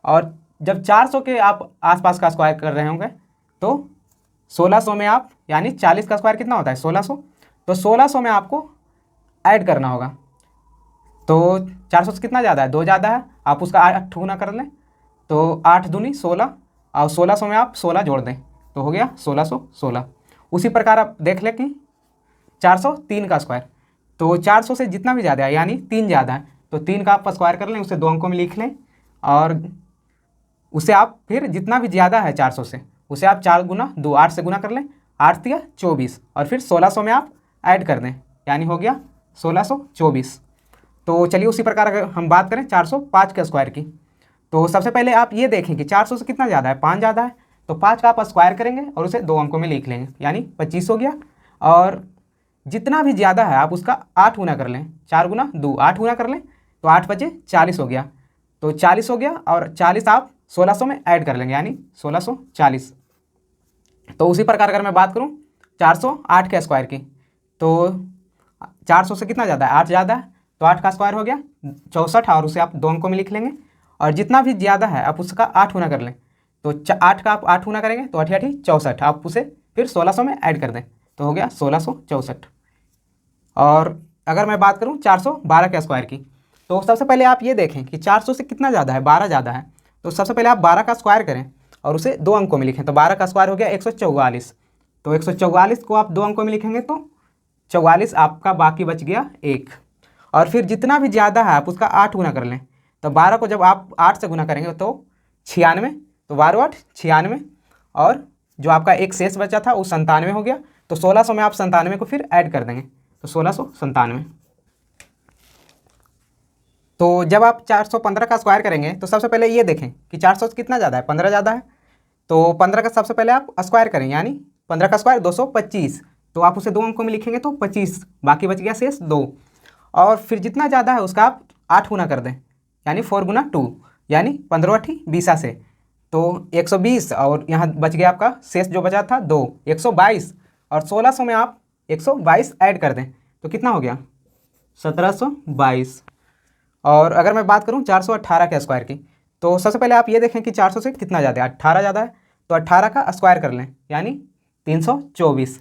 और जब 400 के आप आसपास का स्क्वायर कर रहे होंगे तो 1600 में आप यानी 40 का स्क्वायर कितना होता है, 1600। तो 1600 में आपको ऐड करना होगा। तो 400 से कितना ज़्यादा है, 2 ज़्यादा है। आप उसका 8 गुना कर लें, तो 8 दूनी 16, और 1600 में आप 16 जोड़ दें तो हो गया 1616। उसी प्रकार आप देख लें कि 403 का स्क्वायर, तो 400 से जितना भी ज़्यादा है यानी 3 ज़्यादा है तो 3 का आप स्क्वायर कर लें, उसे 2 अंकों में लिख लें, और उसे आप फिर जितना भी ज़्यादा है 400 से उसे आप 4 गुना 2 8 से गुना कर लें, 8 तिया 24, और फिर 1600 में आप ऐड कर दें यानी हो गया 1624। तो चलिए उसी प्रकार अगर हम बात करें 405 के स्क्वायर की, तो सबसे पहले आप ये देखें कि 400 से कितना ज़्यादा है, 5 ज़्यादा है, तो 5 का आप स्क्वायर करेंगे और उसे 2 अंकों में लिख लेंगे यानी 25 हो गया। और जितना भी ज़्यादा है आप उसका 8 गुना कर लें, 4 गुना 2 8 गुना कर लें, तो 8 बचे 40 हो गया, तो 40 हो गया, और 40 आप 1600 में ऐड कर लेंगे यानी 1640। तो उसी प्रकार अगर मैं बात करूं 408 के स्क्वायर की, तो 400 से कितना ज़्यादा है, 8 ज़्यादा है, तो 8 का स्क्वायर हो गया 64, और उसे आप 2 अंकों में लिख लेंगे, और जितना भी ज़्यादा है आप उसका 8 गुना कर लें, तो 8 का आप 8 गुना करेंगे तो 8 8 64, आप उसे फिर 1600 में ऐड कर दें तो हो गया 1664। और अगर मैं बात करूं 412 के स्क्वायर की, तो सबसे पहले आप ये देखें कि 400 से कितना ज़्यादा है, 12 ज़्यादा है, तो सबसे पहले आप 12 का स्क्वायर करें और उसे 2 अंकों में लिखें, तो 12 का स्क्वायर हो गया 144, तो 144 को आप 2 अंकों में लिखेंगे तो 44 आपका बाकी बच गया 1, और फिर जितना भी ज़्यादा है आप उसका 8 गुना कर लें, तो 12 को जब आप 8 से गुना करेंगे तो 96, तो 12 8 96, और जो आपका एक शेष बचा था वो 97 हो गया, तो 1600 में आप 97 को फिर ऐड कर देंगे तो 1697। तो जब आप 415 का स्क्वायर करेंगे तो सबसे पहले ये देखें कि 400 से कितना ज़्यादा है, 15 ज़्यादा है, तो 15 का सबसे पहले आप स्क्वायर करें यानी 15 का स्क्वायर 225, तो आप उसे 2 अंकों में लिखेंगे तो 25, बाकी बच गया शेष 2, और फिर जितना ज़्यादा है उसका आप 8 गुना कर दें यानी 4 गुना 2 यानी 15 8 20 से, तो 120, और यहाँ बच गया आपका शेष जो बचा था 2 122, और 1600 में आप 122 ऐड कर दें तो कितना हो गया 1722। और अगर मैं बात करूं 418 के स्क्वायर की, तो सबसे पहले आप ये देखें कि 400 से कितना ज़्यादा है, 18 ज़्यादा है, तो 18 का स्क्वायर कर लें यानी 324,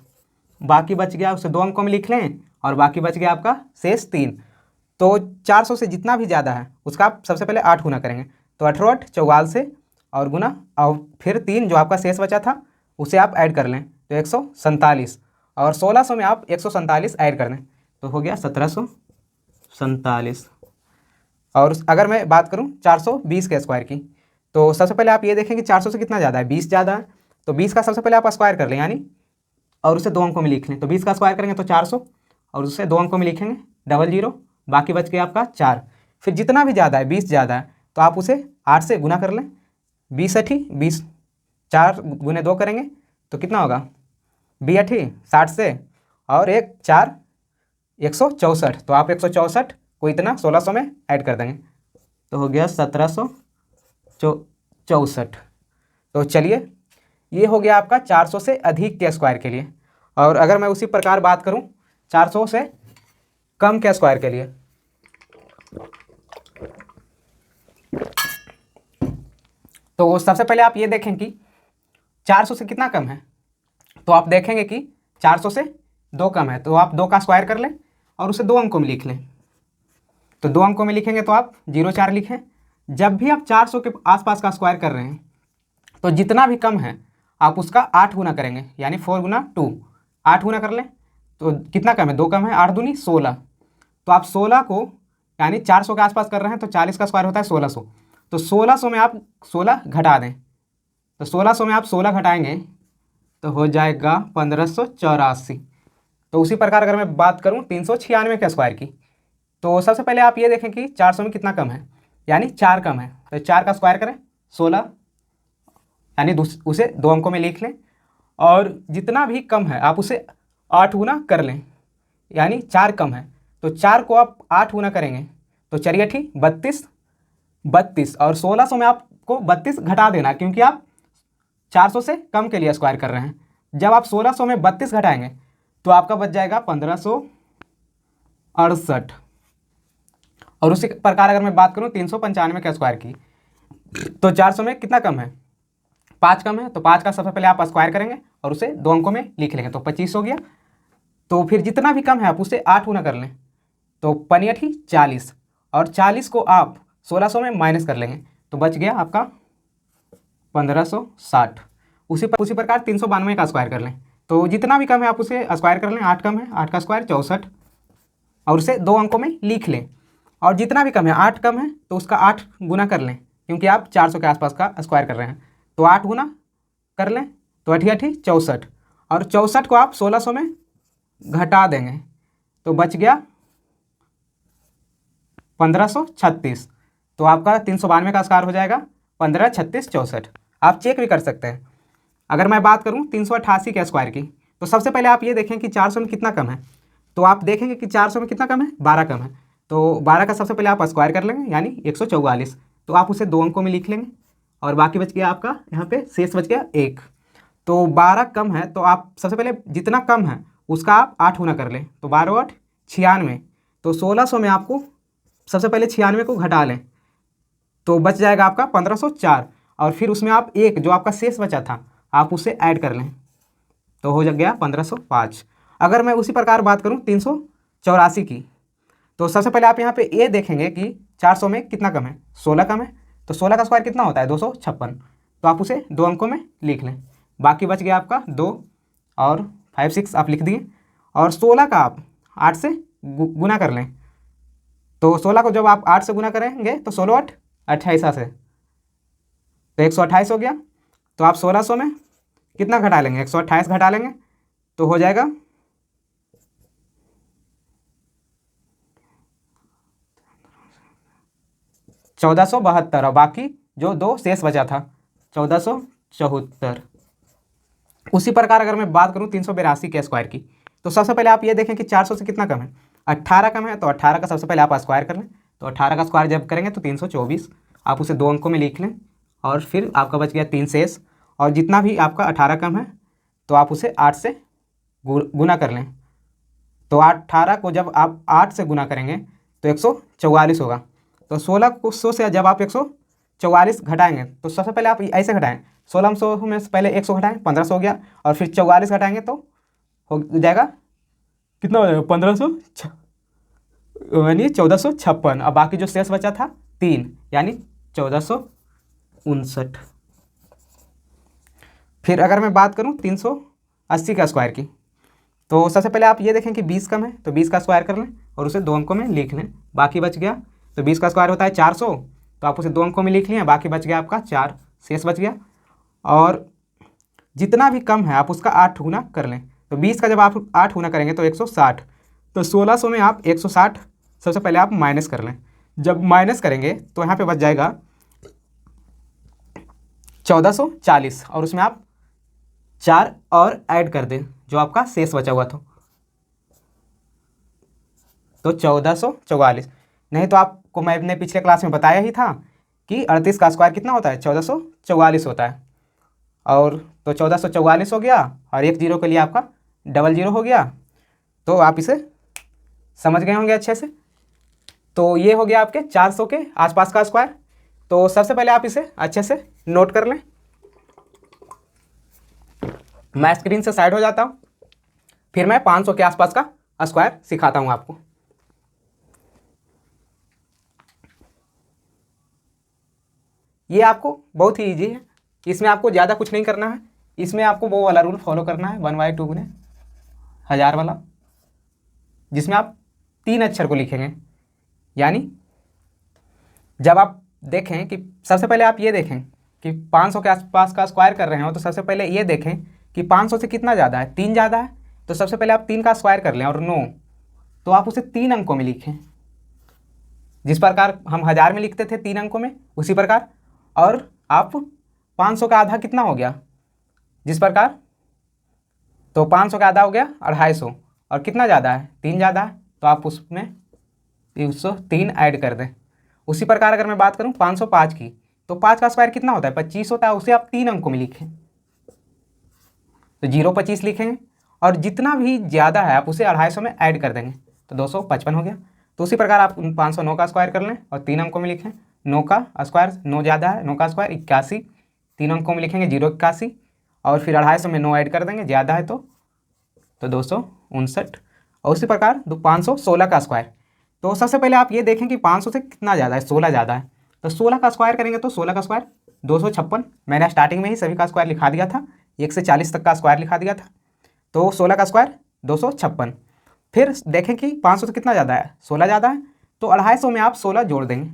बाकी बच गया उसे 2 अंकों में लिख लें, और बाकी बच गया आपका शेष 3। तो 400 से जितना भी ज़्यादा है उसका आप सबसे पहले 8 गुना करेंगे, तो 18 8 44 से और गुना, और फिर 3 जो आपका शेष बचा था उसे आप ऐड कर लें तो 147, और 1600 में आप 147 ऐड कर दें तो हो गया 1747। और अगर मैं बात करूं 420 के स्क्वायर की, तो सबसे पहले आप ये देखें कि 400 से कितना ज़्यादा है, 20 ज़्यादा है, तो 20 का सबसे पहले आप स्क्वायर कर लें यानी, और उसे 2 अंकों में लिख लें, तो 20 का स्क्वायर करेंगे तो 400, और उसे 2 अंकों में लिखेंगे 00, बाकी बच गया आपका 4। फिर जितना भी ज़्यादा है 20 ज़्यादा है तो आप उसे 8 से गुना कर लें, 20 8 20, 4 गुने 2 करेंगे तो कितना होगा 20 8 60 से, और 1 4 164, तो आप 164 को इतना 1600 में ऐड कर देंगे तो हो गया 1764। तो चलिए ये हो गया आपका 400 से अधिक के स्क्वायर के लिए। और अगर मैं उसी प्रकार बात करूं 400 से कम के स्क्वायर के लिए, तो सबसे पहले आप ये देखें कि 400 से कितना कम है, तो आप देखेंगे कि 400 से 2 कम है, तो आप 2 का स्क्वायर कर लें और उसे 2 अंकों में लिख लें, तो 2 अंकों में लिखेंगे तो आप 04 लिखें। जब भी आप 400 के आसपास का स्क्वायर कर रहे हैं तो जितना भी कम है आप उसका 8 गुना करेंगे यानी 4 गुना 2, 8 गुना कर लें तो कितना कम है, 2 कम है, 8 दूनी 16, तो आप 16 को यानी 400 के आसपास कर रहे हैं तो 40 का स्क्वायर होता है 1600, तो 1600 में आप 16 घटा दें, तो 1600 में आप 16 घटाएंगे तो हो जाएगा 1584। तो उसी प्रकार अगर मैं बात करूं 396 के स्क्वायर की, तो सबसे पहले आप ये देखें कि 400 में कितना कम है यानी 4 कम है, तो 4 का स्क्वायर करें 16 यानी उसे 2 अंकों में लिख लें, और जितना भी कम है आप उसे 8 गुना कर लें यानी 4 कम है, तो 4 को आप 8 गुना करेंगे तो 4 8 32 32, और 1600 में आपको 32 घटा देना क्योंकि आप 400 से कम के लिए स्क्वायर कर रहे हैं। जब आप 1600 में 32 घटाएंगे तो आपका बच जाएगा 1568। और उसी प्रकार अगर मैं बात करूं 395 के स्क्वायर की, तो 400 में कितना कम है, 5 कम है, तो 5 का सबसे पहले आप स्क्वायर करेंगे और उसे 2 अंकों में लिख लेंगे तो 25 हो गया। तो फिर जितना भी कम है आप उसे 8 गुना कर लें तो 5 8 40, और 40 को आप 1600 में माइनस कर लेंगे तो बच गया आपका 1560। उसी प्रकार 392 का स्क्वायर कर लें तो जितना भी कम है आप उसे स्क्वायर कर लें। 8 कम है, 8 का स्क्वायर 64 और उसे 2 अंकों में लिख लें। और जितना भी कम है 8 कम है तो उसका 8 गुना कर लें, क्योंकि आप 400 के आसपास का स्क्वायर कर रहे हैं तो 8 गुना कर लें तो 8 8 64 और 64 को आप 1600 में घटा देंगे तो बच गया 1536। तो आपका 392 का स्क्वायर हो जाएगा 15 36 64। आप चेक भी कर सकते हैं। अगर मैं बात करूं 388 के स्क्वायर की तो सबसे पहले आप ये देखें कि 400 में कितना कम है। तो आप देखेंगे कि 400 में कितना कम है, 12 कम है। तो 12 का सबसे पहले आप स्क्वायर कर लेंगे यानी 144। तो आप उसे 2 अंकों में लिख लेंगे और बाकी बच गया आपका यहाँ पे शेष बच गया 1। तो 12 कम है तो आप सबसे पहले जितना कम है उसका आप 8 गुना कर लें तो 12 8 96। तो 1600 में आपको सबसे पहले 96 को घटा लें तो बच जाएगा आपका 1504 और फिर उसमें आप एक जो आपका शेष बचा था आप उसे ऐड कर लें तो हो गया 1505। अगर मैं उसी प्रकार बात करूं 384 की तो सबसे पहले आप यहाँ पे ये देखेंगे कि 400 में कितना कम है, 16 कम है। तो 16 का स्क्वायर कितना होता है 256। तो आप उसे 2 अंकों में लिख लें। बाकी बच गया आपका 2 और 5 6 आप लिख दिए और 16 का आप 8 से गुना कर लें। तो 16 को जब आप 8 से गुना करेंगे तो 16 8 28 से तो 128 हो गया। तो आप 1600 में कितना घटा लेंगे, 128 घटा लेंगे तो हो जाएगा 1472 और बाकी जो 2 शेष बचा था 1474। उसी प्रकार अगर मैं बात करूं 382 के स्क्वायर की तो सबसे पहले आप ये देखें कि 400 से कितना कम है, 18 कम है। तो 18 का सबसे पहले आप स्क्वायर कर लें तो 18 का स्क्वायर जब करेंगे तो 324। आप उसे 2 अंकों में लिख लें और फिर आपका बच गया 3 शेष। और जितना भी आपका 18 कम है तो आप उसे 8 से गुना कर लें। तो 18 को जब आप 8 से गुना करेंगे तो 144 होगा। तो 1600 से जब आप 144 घटाएंगे तो सबसे पहले आप ऐसे घटाएं, 1600 में से पहले 100 घटाएं 1500 हो गया और फिर 44 घटाएंगे तो हो जाएगा कितना हो जाएगा 1500 यानी 1456। और बाकी जो शेष बचा था 3 यानी 1459। फिर अगर मैं बात करूं 380 का स्क्वायर की तो सबसे पहले आप ये देखें कि 20 कम है तो 20 का स्क्वायर कर लें और उसे 2 अंकों में लिख लें। बाकी बच गया तो 20 का स्क्वायर होता है 400 तो आप उसे 2 अंकों में लिख लिए। बाकी बच गया आपका 4 शेष बच गया। और जितना भी कम है आप उसका 8 गुना कर लें। तो 20 का जब आप 8 गुना करेंगे तो 160। तो 1600 में आप 160 सबसे पहले आप माइनस कर लें। जब माइनस करेंगे तो यहाँ पे बच जाएगा 1440 और उसमें आप 4 और ऐड कर दें जो आपका शेष बचा हुआ था तो 1444। नहीं तो आपको मैंने पिछले क्लास में बताया ही था कि 38 का स्क्वायर कितना होता है 1444 होता है। और तो 1444 हो गया और एक जीरो के लिए आपका 00 हो गया। तो आप इसे समझ गए होंगे अच्छे से। तो ये हो गया आपके 400 के आसपास का स्क्वायर। तो सबसे पहले आप इसे अच्छे से नोट कर लें। मैं स्क्रीन से साइड हो जाता हूँ, फिर मैं 500 के आसपास का स्क्वायर सिखाता हूँ आपको। ये आपको बहुत ही ईजी है, इसमें आपको ज़्यादा कुछ नहीं करना है। इसमें आपको वो वाला रूल फॉलो करना है 1/2 गुने 1000 वाला, जिसमें आप 3 अक्षर को लिखेंगे। यानी जब आप देखें कि सबसे पहले आप ये देखें कि 500 के आसपास का स्क्वायर कर रहे हो तो सबसे पहले ये देखें कि 500 से कितना ज़्यादा है, 3 ज़्यादा है। तो सबसे पहले आप 3 का स्क्वायर कर लें और 9 तो आप उसे 3 अंकों में लिखें। जिस प्रकार हम 1000 में लिखते थे 3 अंकों में उसी प्रकार। और आप 500 का आधा कितना हो गया जिस प्रकार, तो 500 का आधा हो गया 250 और कितना ज़्यादा है 3 ज़्यादा है तो आप उसमें 303 ऐड कर दें। उसी प्रकार अगर मैं बात करूं 505 की तो 5 का स्क्वायर कितना होता है 25 होता है, उसे आप 3 अंकों में लिखें तो 025 लिखेंगे और जितना भी ज़्यादा है आप उसे 250 में ऐड कर देंगे तो 255 हो गया। तो उसी प्रकार आप 509 का स्क्वायर कर लें और 3 अंकों में लिखें। 9 का स्क्वायर 9 ज़्यादा है, 9 का स्क्वायर 81 3 अंकों में लिखेंगे 081 और फिर 250 में 9 ऐड कर देंगे, ज़्यादा है तो 259। और उसी प्रकार 516 का स्क्वायर। तो सबसे पहले आप ये देखें कि 500 से कितना ज़्यादा है 16 ज़्यादा है। तो 16 का स्क्वायर करेंगे तो 16 का स्क्वायर 256। मैंने स्टार्टिंग में ही सभी का स्क्वायर लिखा दिया था, 1 से 40 तक का स्क्वायर लिखा दिया था। तो 16 का स्क्वायर 256। फिर देखें कि 500 से कितना ज़्यादा है, 16 ज़्यादा है, तो 250 में आप 16 जोड़ देंगे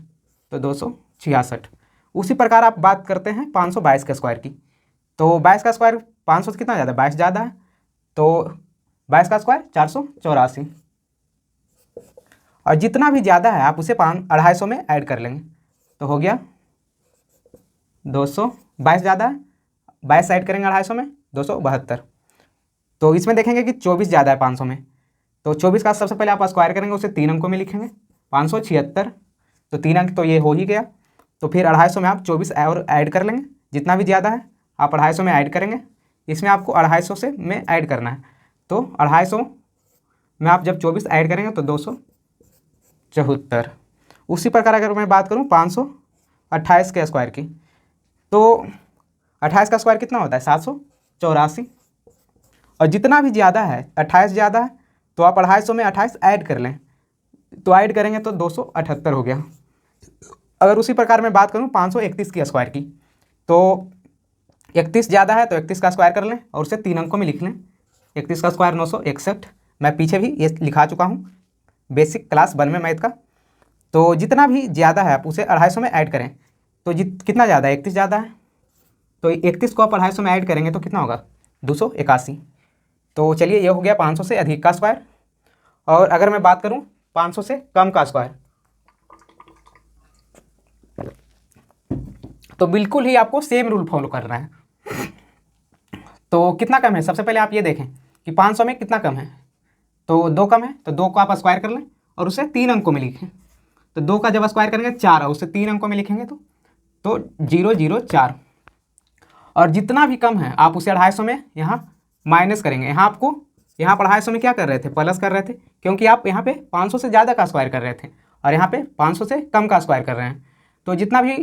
तो 266। उसी प्रकार आप बात करते हैं 522 के स्क्वायर की। तो 22 का स्क्वायर 500 से कितना ज़्यादा है, 22 ज़्यादा है, तो 22 का स्क्वायर 484। और जितना भी ज़्यादा है आप उसे 250 में ऐड कर लेंगे तो हो गया 200। 22 ज़्यादा है, 22 ऐड करेंगे 250 में 272। तो इसमें देखेंगे कि 24 ज़्यादा है 500 में, तो 24 का सबसे पहले आप स्क्वायर करेंगे, उसे 3 अंकों में लिखेंगे 576। तो 3 अंक तो ये हो ही गया। तो फिर 250 में आप 24 और ऐड कर लेंगे, जितना भी ज़्यादा है आप 250 में ऐड करेंगे। इसमें आपको 250 से में ऐड करना है, तो 250 में आप जब 24 ऐड करेंगे तो 274। उसी प्रकार अगर मैं बात करूँ 528 के स्क्वायर की, तो 28 का स्क्वायर कितना होता है, 784। और जितना भी ज़्यादा है 28 ज़्यादा है, तो आप 250 में 28 ऐड कर लें, तो ऐड करेंगे तो 278 हो गया। अगर उसी प्रकार मैं बात करूँ 531 की स्क्वायर की, तो 31 ज़्यादा है तो 31 का स्क्वायर कर लें और उसे 3 अंकों में लिख लें। 31 का स्क्वायर 961। मैं पीछे भी ये लिखा चुका हूँ बेसिक क्लास 1 में मैथ का। तो जितना भी ज़्यादा है आप उसे 250 में ऐड करें, तो कितना ज़्यादा है, 31 ज़्यादा है, तो 31 को आप 250 में ऐड करेंगे तो कितना होगा, 281। तो चलिए ये हो गया 500 से अधिक का स्क्वायर। और अगर मैं बात करूं 500 से कम का स्क्वायर, तो बिल्कुल ही आपको सेम रूल फॉलो करना है। तो कितना कम है, सबसे पहले आप ये देखें कि 500 में कितना कम है, तो 2 कम है, तो 2 को आप स्क्वायर कर लें और उसे 3 अंकों में लिखें। तो 2 का जब स्क्वायर करेंगे 4 और उसे 3 अंकों में लिखेंगे तो 004। और जितना भी कम है आप उसे 250 में यहाँ माइनस करेंगे। यहाँ आपको यहाँ पर 250 में क्या कर रहे थे, प्लस कर रहे थे, क्योंकि आप यहाँ पे 500 से ज़्यादा का स्क्वायर कर रहे थे और यहाँ पे 500 से कम का स्क्वायर कर रहे हैं। तो जितना भी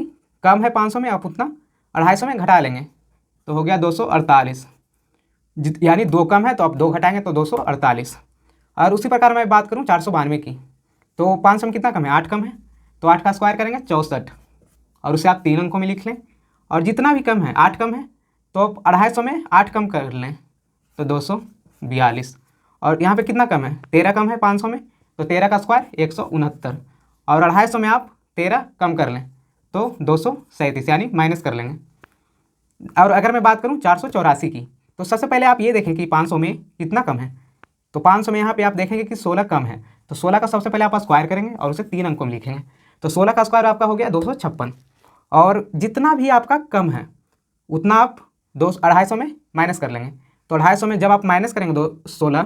कम है 500 में आप उतना 250 में घटा लेंगे तो हो गया 248। यानी 2 कम है तो आप 2 घटाएंगे तो 248। और उसी प्रकार मैं बात करूँ 492 की, तो 500 में कितना कम है, 8 कम है, तो 8 का स्क्वायर करेंगे 64 और उसे आप 3 अंकों में लिख लें। और जितना भी कम है 8 कम है, तो आप 250 में 8 कम कर लें तो 242। और यहाँ पे कितना कम है, 13 कम है 500 में, तो 13 का स्क्वायर 169 और 250 में आप 13 कम कर लें तो 237 यानी माइनस कर लेंगे। और अगर मैं बात करूँ 484 की, तो सबसे पहले आप ये देखें कि 500 में कितना कम है, तो 500 में यहाँ पे आप देखेंगे कि 16 कम है, तो 16 का सबसे पहले आप स्क्वायर करेंगे और उसे 3 अंकों में लिखेंगे। तो 16 का स्क्वायर आपका हो गया 256। और जितना भी आपका कम है उतना आप 250 में माइनस कर लेंगे। तो 250 में जब आप माइनस करेंगे 16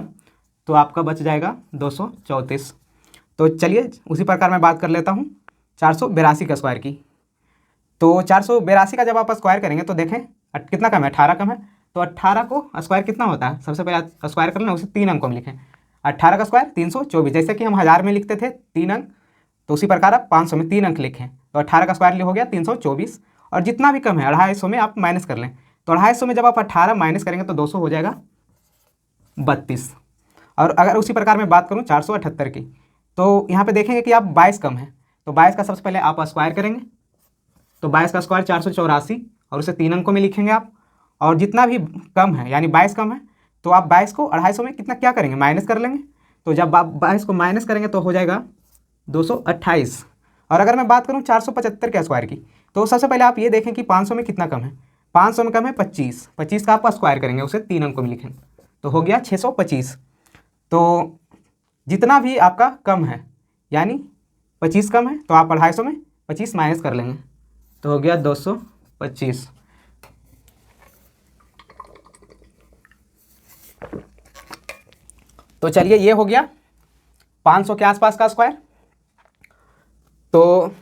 तो आपका बच जाएगा 234। तो चलिए उसी प्रकार मैं बात कर लेता हूँ 482 का स्क्वायर की। तो 482 का जब आप स्क्वायर करेंगे तो देखें कितना कम है, 18 कम है, तो 18 को स्क्वायर कितना होता है, सबसे पहले स्क्वायर कर लें उसे 3 अंकों में लिखें। 18 का स्क्वायर 324, जैसे कि हम 1000 में लिखते थे 3 अंक, तो उसी प्रकार आप 500 में 3 अंक लिखें तो 18 का स्क्वायर हो गया 324। और जितना भी कम है 250 में आप माइनस कर लें, तो 250 में जब आप 18 माइनस करेंगे तो 200 हो जाएगा 32। और अगर उसी प्रकार मैं बात करूँ 478 की, तो यहाँ पे देखेंगे कि आप 22 कम है, तो 22 का सबसे पहले आप स्क्वायर करेंगे, तो 22 का स्क्वायर 484 और उसे 3 अंकों में लिखेंगे आप। और जितना भी कम है यानी 22 कम है, तो आप 22 को 250 में कितना क्या करेंगे, माइनस कर लेंगे। तो जब आप 22 को माइनस करेंगे तो हो जाएगा 228। और अगर मैं बात करूँ 475 के स्क्वायर की, तो सबसे पहले आप ये देखें कि 500 में कितना कम है, 500 में कम है 25। 25 का आप स्क्वायर करेंगे उसे 3 अंकों में लिखेंगे तो हो गया 625। तो जितना भी आपका कम है यानी 25 कम है, तो आप 250 में 25 माइनस कर लेंगे तो हो गया 225। तो चलिए ये हो गया 500 के आसपास का स्क्वायर। तो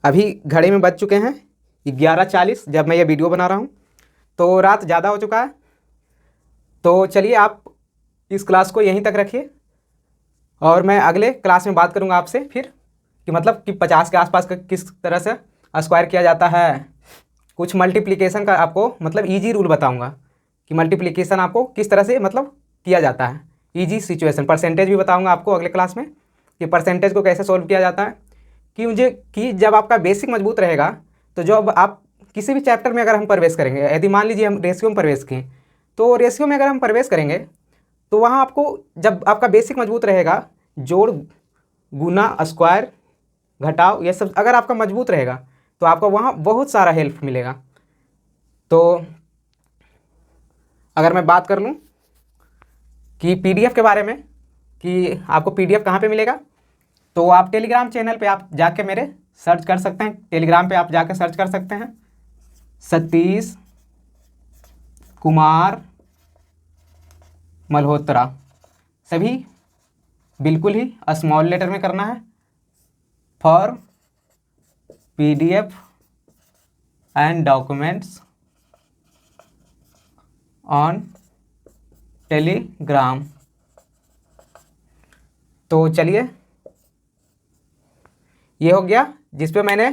अभी घड़ी में बज चुके हैं 11:40 जब मैं ये वीडियो बना रहा हूँ, तो रात ज़्यादा हो चुका है। तो चलिए आप इस क्लास को यहीं तक रखिए और मैं अगले क्लास में बात करूँगा आपसे फिर कि मतलब कि 50 के आसपास का किस तरह से स्क्वायर किया जाता है। कुछ मल्टीप्लिकेशन का आपको मतलब ईजी रूल बताऊँगा कि मल्टीप्लिकेशन आपको किस तरह से मतलब किया जाता है, ईजी सिचुएशन। परसेंटेज भी बताऊँगा आपको अगले क्लास में कि परसेंटेज को कैसे सॉल्व किया जाता है, कि जब आपका बेसिक मजबूत रहेगा तो जब आप किसी भी चैप्टर में अगर हम प्रवेश करेंगे, यदि मान लीजिए हम रेशियो में प्रवेश किए, तो रेशियो में अगर हम प्रवेश करेंगे तो वहाँ आपको जब आपका बेसिक मजबूत रहेगा, जोड़, गुना, स्क्वायर, घटाव, ये सब अगर आपका मजबूत रहेगा तो आपको वहाँ बहुत सारा हेल्प मिलेगा। तो अगर मैं बात कर लूँ कि पीडीएफ के बारे में कि आपको पीडीएफ कहाँ पे मिलेगा, तो आप टेलीग्राम चैनल पे आप जाके मेरे सर्च कर सकते हैं, टेलीग्राम पे आप जाके सर्च कर सकते हैं सतीश कुमार मल्होत्रा, सभी बिल्कुल ही स्मॉल लेटर में करना है, for PDF and documents on Telegram. तो चलिए, ये हो गया जिस पे मैंने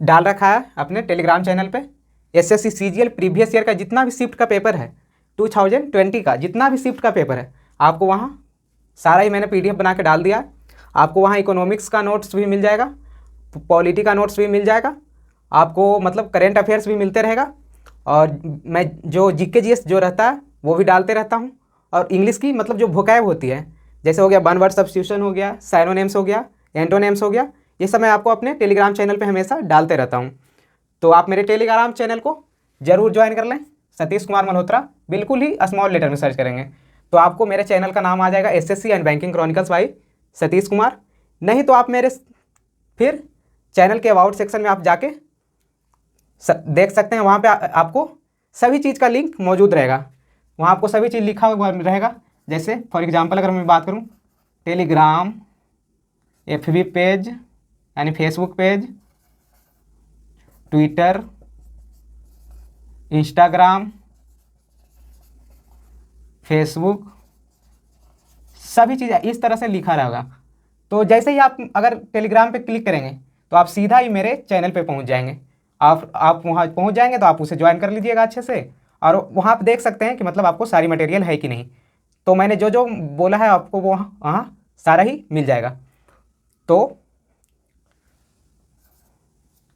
डाल रखा है अपने टेलीग्राम चैनल पे एसएससी सीजीएल प्रीवियस ईयर का जितना भी शिफ्ट का पेपर है, 2020 का जितना भी शिफ्ट का पेपर है, आपको वहाँ सारा ही मैंने पीडीएफ बना के डाल दिया है। आपको वहाँ इकोनॉमिक्स का नोट्स भी मिल जाएगा, पॉलिटी का नोट्स भी मिल जाएगा, आपको मतलब करेंट अफेयर्स भी मिलते रहेगा, और मैं जो जीके जीएस जो रहता है वो भी डालते रहता हूँ, और इंग्लिश की मतलब जो वोकैब होती है, जैसे हो गया वन वर्ड सब्स्टिट्यूशन हो गया, साइनोनिम्स हो गया, एंटोनिम्स हो गया, ये सब मैं आपको अपने टेलीग्राम चैनल पे हमेशा डालते रहता हूँ। तो आप मेरे टेलीग्राम चैनल को ज़रूर ज्वाइन कर लें, सतीश कुमार मल्होत्रा, बिल्कुल ही स्मॉल लेटर में सर्च करेंगे तो आपको मेरे चैनल का नाम आ जाएगा SSC and banking chronicles by Satish Kumar. नहीं तो आप मेरे फिर चैनल के अबाउट सेक्शन में आप जाके देख सकते हैं, वहाँ पे आपको सभी चीज़ का लिंक मौजूद रहेगा, वहाँ आपको सभी चीज़ लिखा हुआ रहेगा। जैसे फॉर एग्जांपल अगर मैं बात करूँ, टेलीग्राम, एफबी पेज यानी Facebook page, Twitter, Instagram, Facebook, सभी चीज़ें इस तरह से लिखा रहेगा। तो जैसे ही आप अगर टेलीग्राम पे क्लिक करेंगे तो आप सीधा ही मेरे चैनल पे पहुंच जाएंगे। आप वहाँ पहुंच जाएंगे तो आप उसे ज्वाइन कर लीजिएगा अच्छे से, और वहाँ आप देख सकते हैं कि मतलब आपको सारी मटेरियल है कि नहीं। तो मैंने जो जो बोला है आपको वो वहाँ सारा ही मिल जाएगा। तो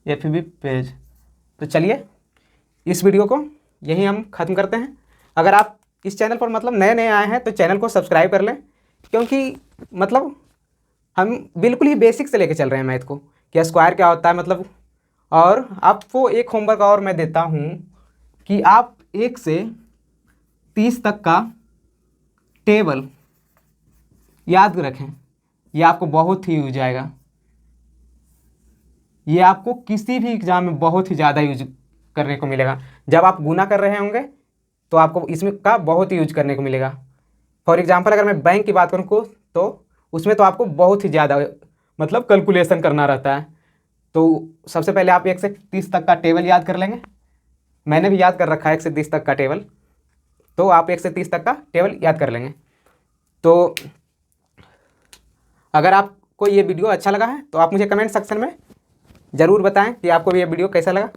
एफबी पेज, तो चलिए इस वीडियो को यहीं हम ख़त्म करते हैं। अगर आप इस चैनल पर मतलब नए नए आए हैं तो चैनल को सब्सक्राइब कर लें, क्योंकि मतलब हम बिल्कुल ही बेसिक से लेके चल रहे हैं मैथ को, कि स्क्वायर क्या होता है मतलब। और आपको एक होमवर्क और मैं देता हूँ कि आप 1 से 30 तक का टेबल याद रखें, ये आपको बहुत ही यूज आएगा, ये आपको किसी भी एग्ज़ाम में बहुत ही ज़्यादा यूज करने को मिलेगा। जब आप गुना कर रहे होंगे तो आपको इसमें का बहुत ही यूज करने को मिलेगा। फॉर एग्जांपल अगर मैं बैंक की बात करूँ तो उसमें तो आपको बहुत ही ज़्यादा मतलब कैलकुलेशन करना रहता है। तो सबसे पहले आप 1 से 30 तक का टेबल याद कर लेंगे, मैंने भी याद कर रखा है 1 से 30 तक का टेबल, तो आप 1 से 30 तक का टेबल याद कर लेंगे। तो अगर आपको ये वीडियो अच्छा लगा है तो आप मुझे कमेंट सेक्शन में ज़रूर बताएं कि आपको ये वीडियो कैसा लगा।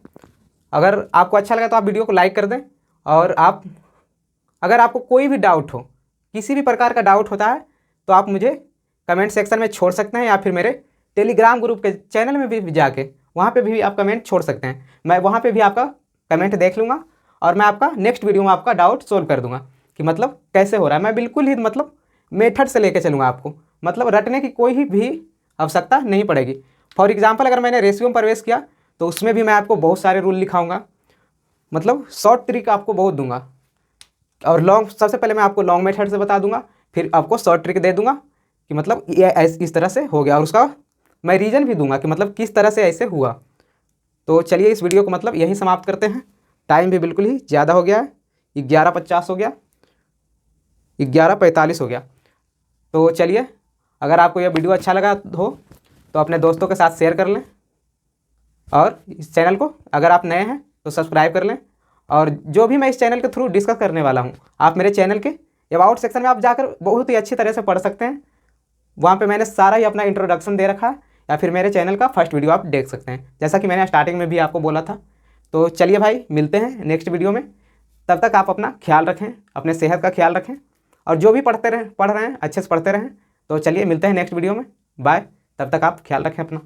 अगर आपको अच्छा लगा तो आप वीडियो को लाइक कर दें, और अगर आपको कोई भी डाउट हो, किसी भी प्रकार का डाउट होता है तो आप मुझे कमेंट सेक्शन में छोड़ सकते हैं, या फिर मेरे टेलीग्राम ग्रुप के चैनल में भी जाके वहाँ पे भी आप कमेंट छोड़ सकते हैं। मैं वहाँ पे भी आपका कमेंट देख लूँगा, और मैं आपका नेक्स्ट वीडियो में आपका डाउट सोल्व कर दूँगा कि मतलब कैसे हो रहा है। मैं बिल्कुल ही मतलब मेथड से लेके चलूँगा आपको, मतलब रटने की कोई भी आवश्यकता नहीं पड़ेगी। फॉर एग्जाम्पल अगर मैंने रेशियो में प्रवेश किया तो उसमें भी मैं आपको बहुत सारे रूल लिखाऊंगा, मतलब शॉर्ट ट्रिक आपको बहुत दूंगा, और लॉन्ग सबसे पहले मैं आपको लॉन्ग मेथड से बता दूंगा, फिर आपको शॉर्ट ट्रिक दे दूंगा कि मतलब ये इस तरह से हो गया, और उसका मैं रीज़न भी दूंगा कि मतलब किस तरह से ऐसे हुआ। तो चलिए इस वीडियो को मतलब यहीं समाप्त करते हैं, टाइम भी बिल्कुल ही ज़्यादा हो गया है, 11:50 हो गया, 11:45 हो गया। तो चलिए, अगर आपको यह वीडियो अच्छा लगा हो तो अपने दोस्तों के साथ शेयर कर लें, और इस चैनल को अगर आप नए हैं तो सब्सक्राइब कर लें। और जो भी मैं इस चैनल के थ्रू डिस्कस करने वाला हूँ आप मेरे चैनल के अबाउट सेक्शन में आप जाकर बहुत ही अच्छी तरह से पढ़ सकते हैं, वहाँ पे मैंने सारा ही अपना इंट्रोडक्शन दे रखा है, या फिर मेरे चैनल का फर्स्ट वीडियो आप देख सकते हैं, जैसा कि मैंने स्टार्टिंग में भी आपको बोला था। तो चलिए भाई, मिलते हैं नेक्स्ट वीडियो में, तब तक आप अपना ख्याल रखें, अपने सेहत का ख्याल रखें, और जो भी पढ़ रहे हैं अच्छे से पढ़ते रहें। तो चलिए मिलते हैं नेक्स्ट वीडियो में, बाय, तब तक आप ख्याल रखें अपना।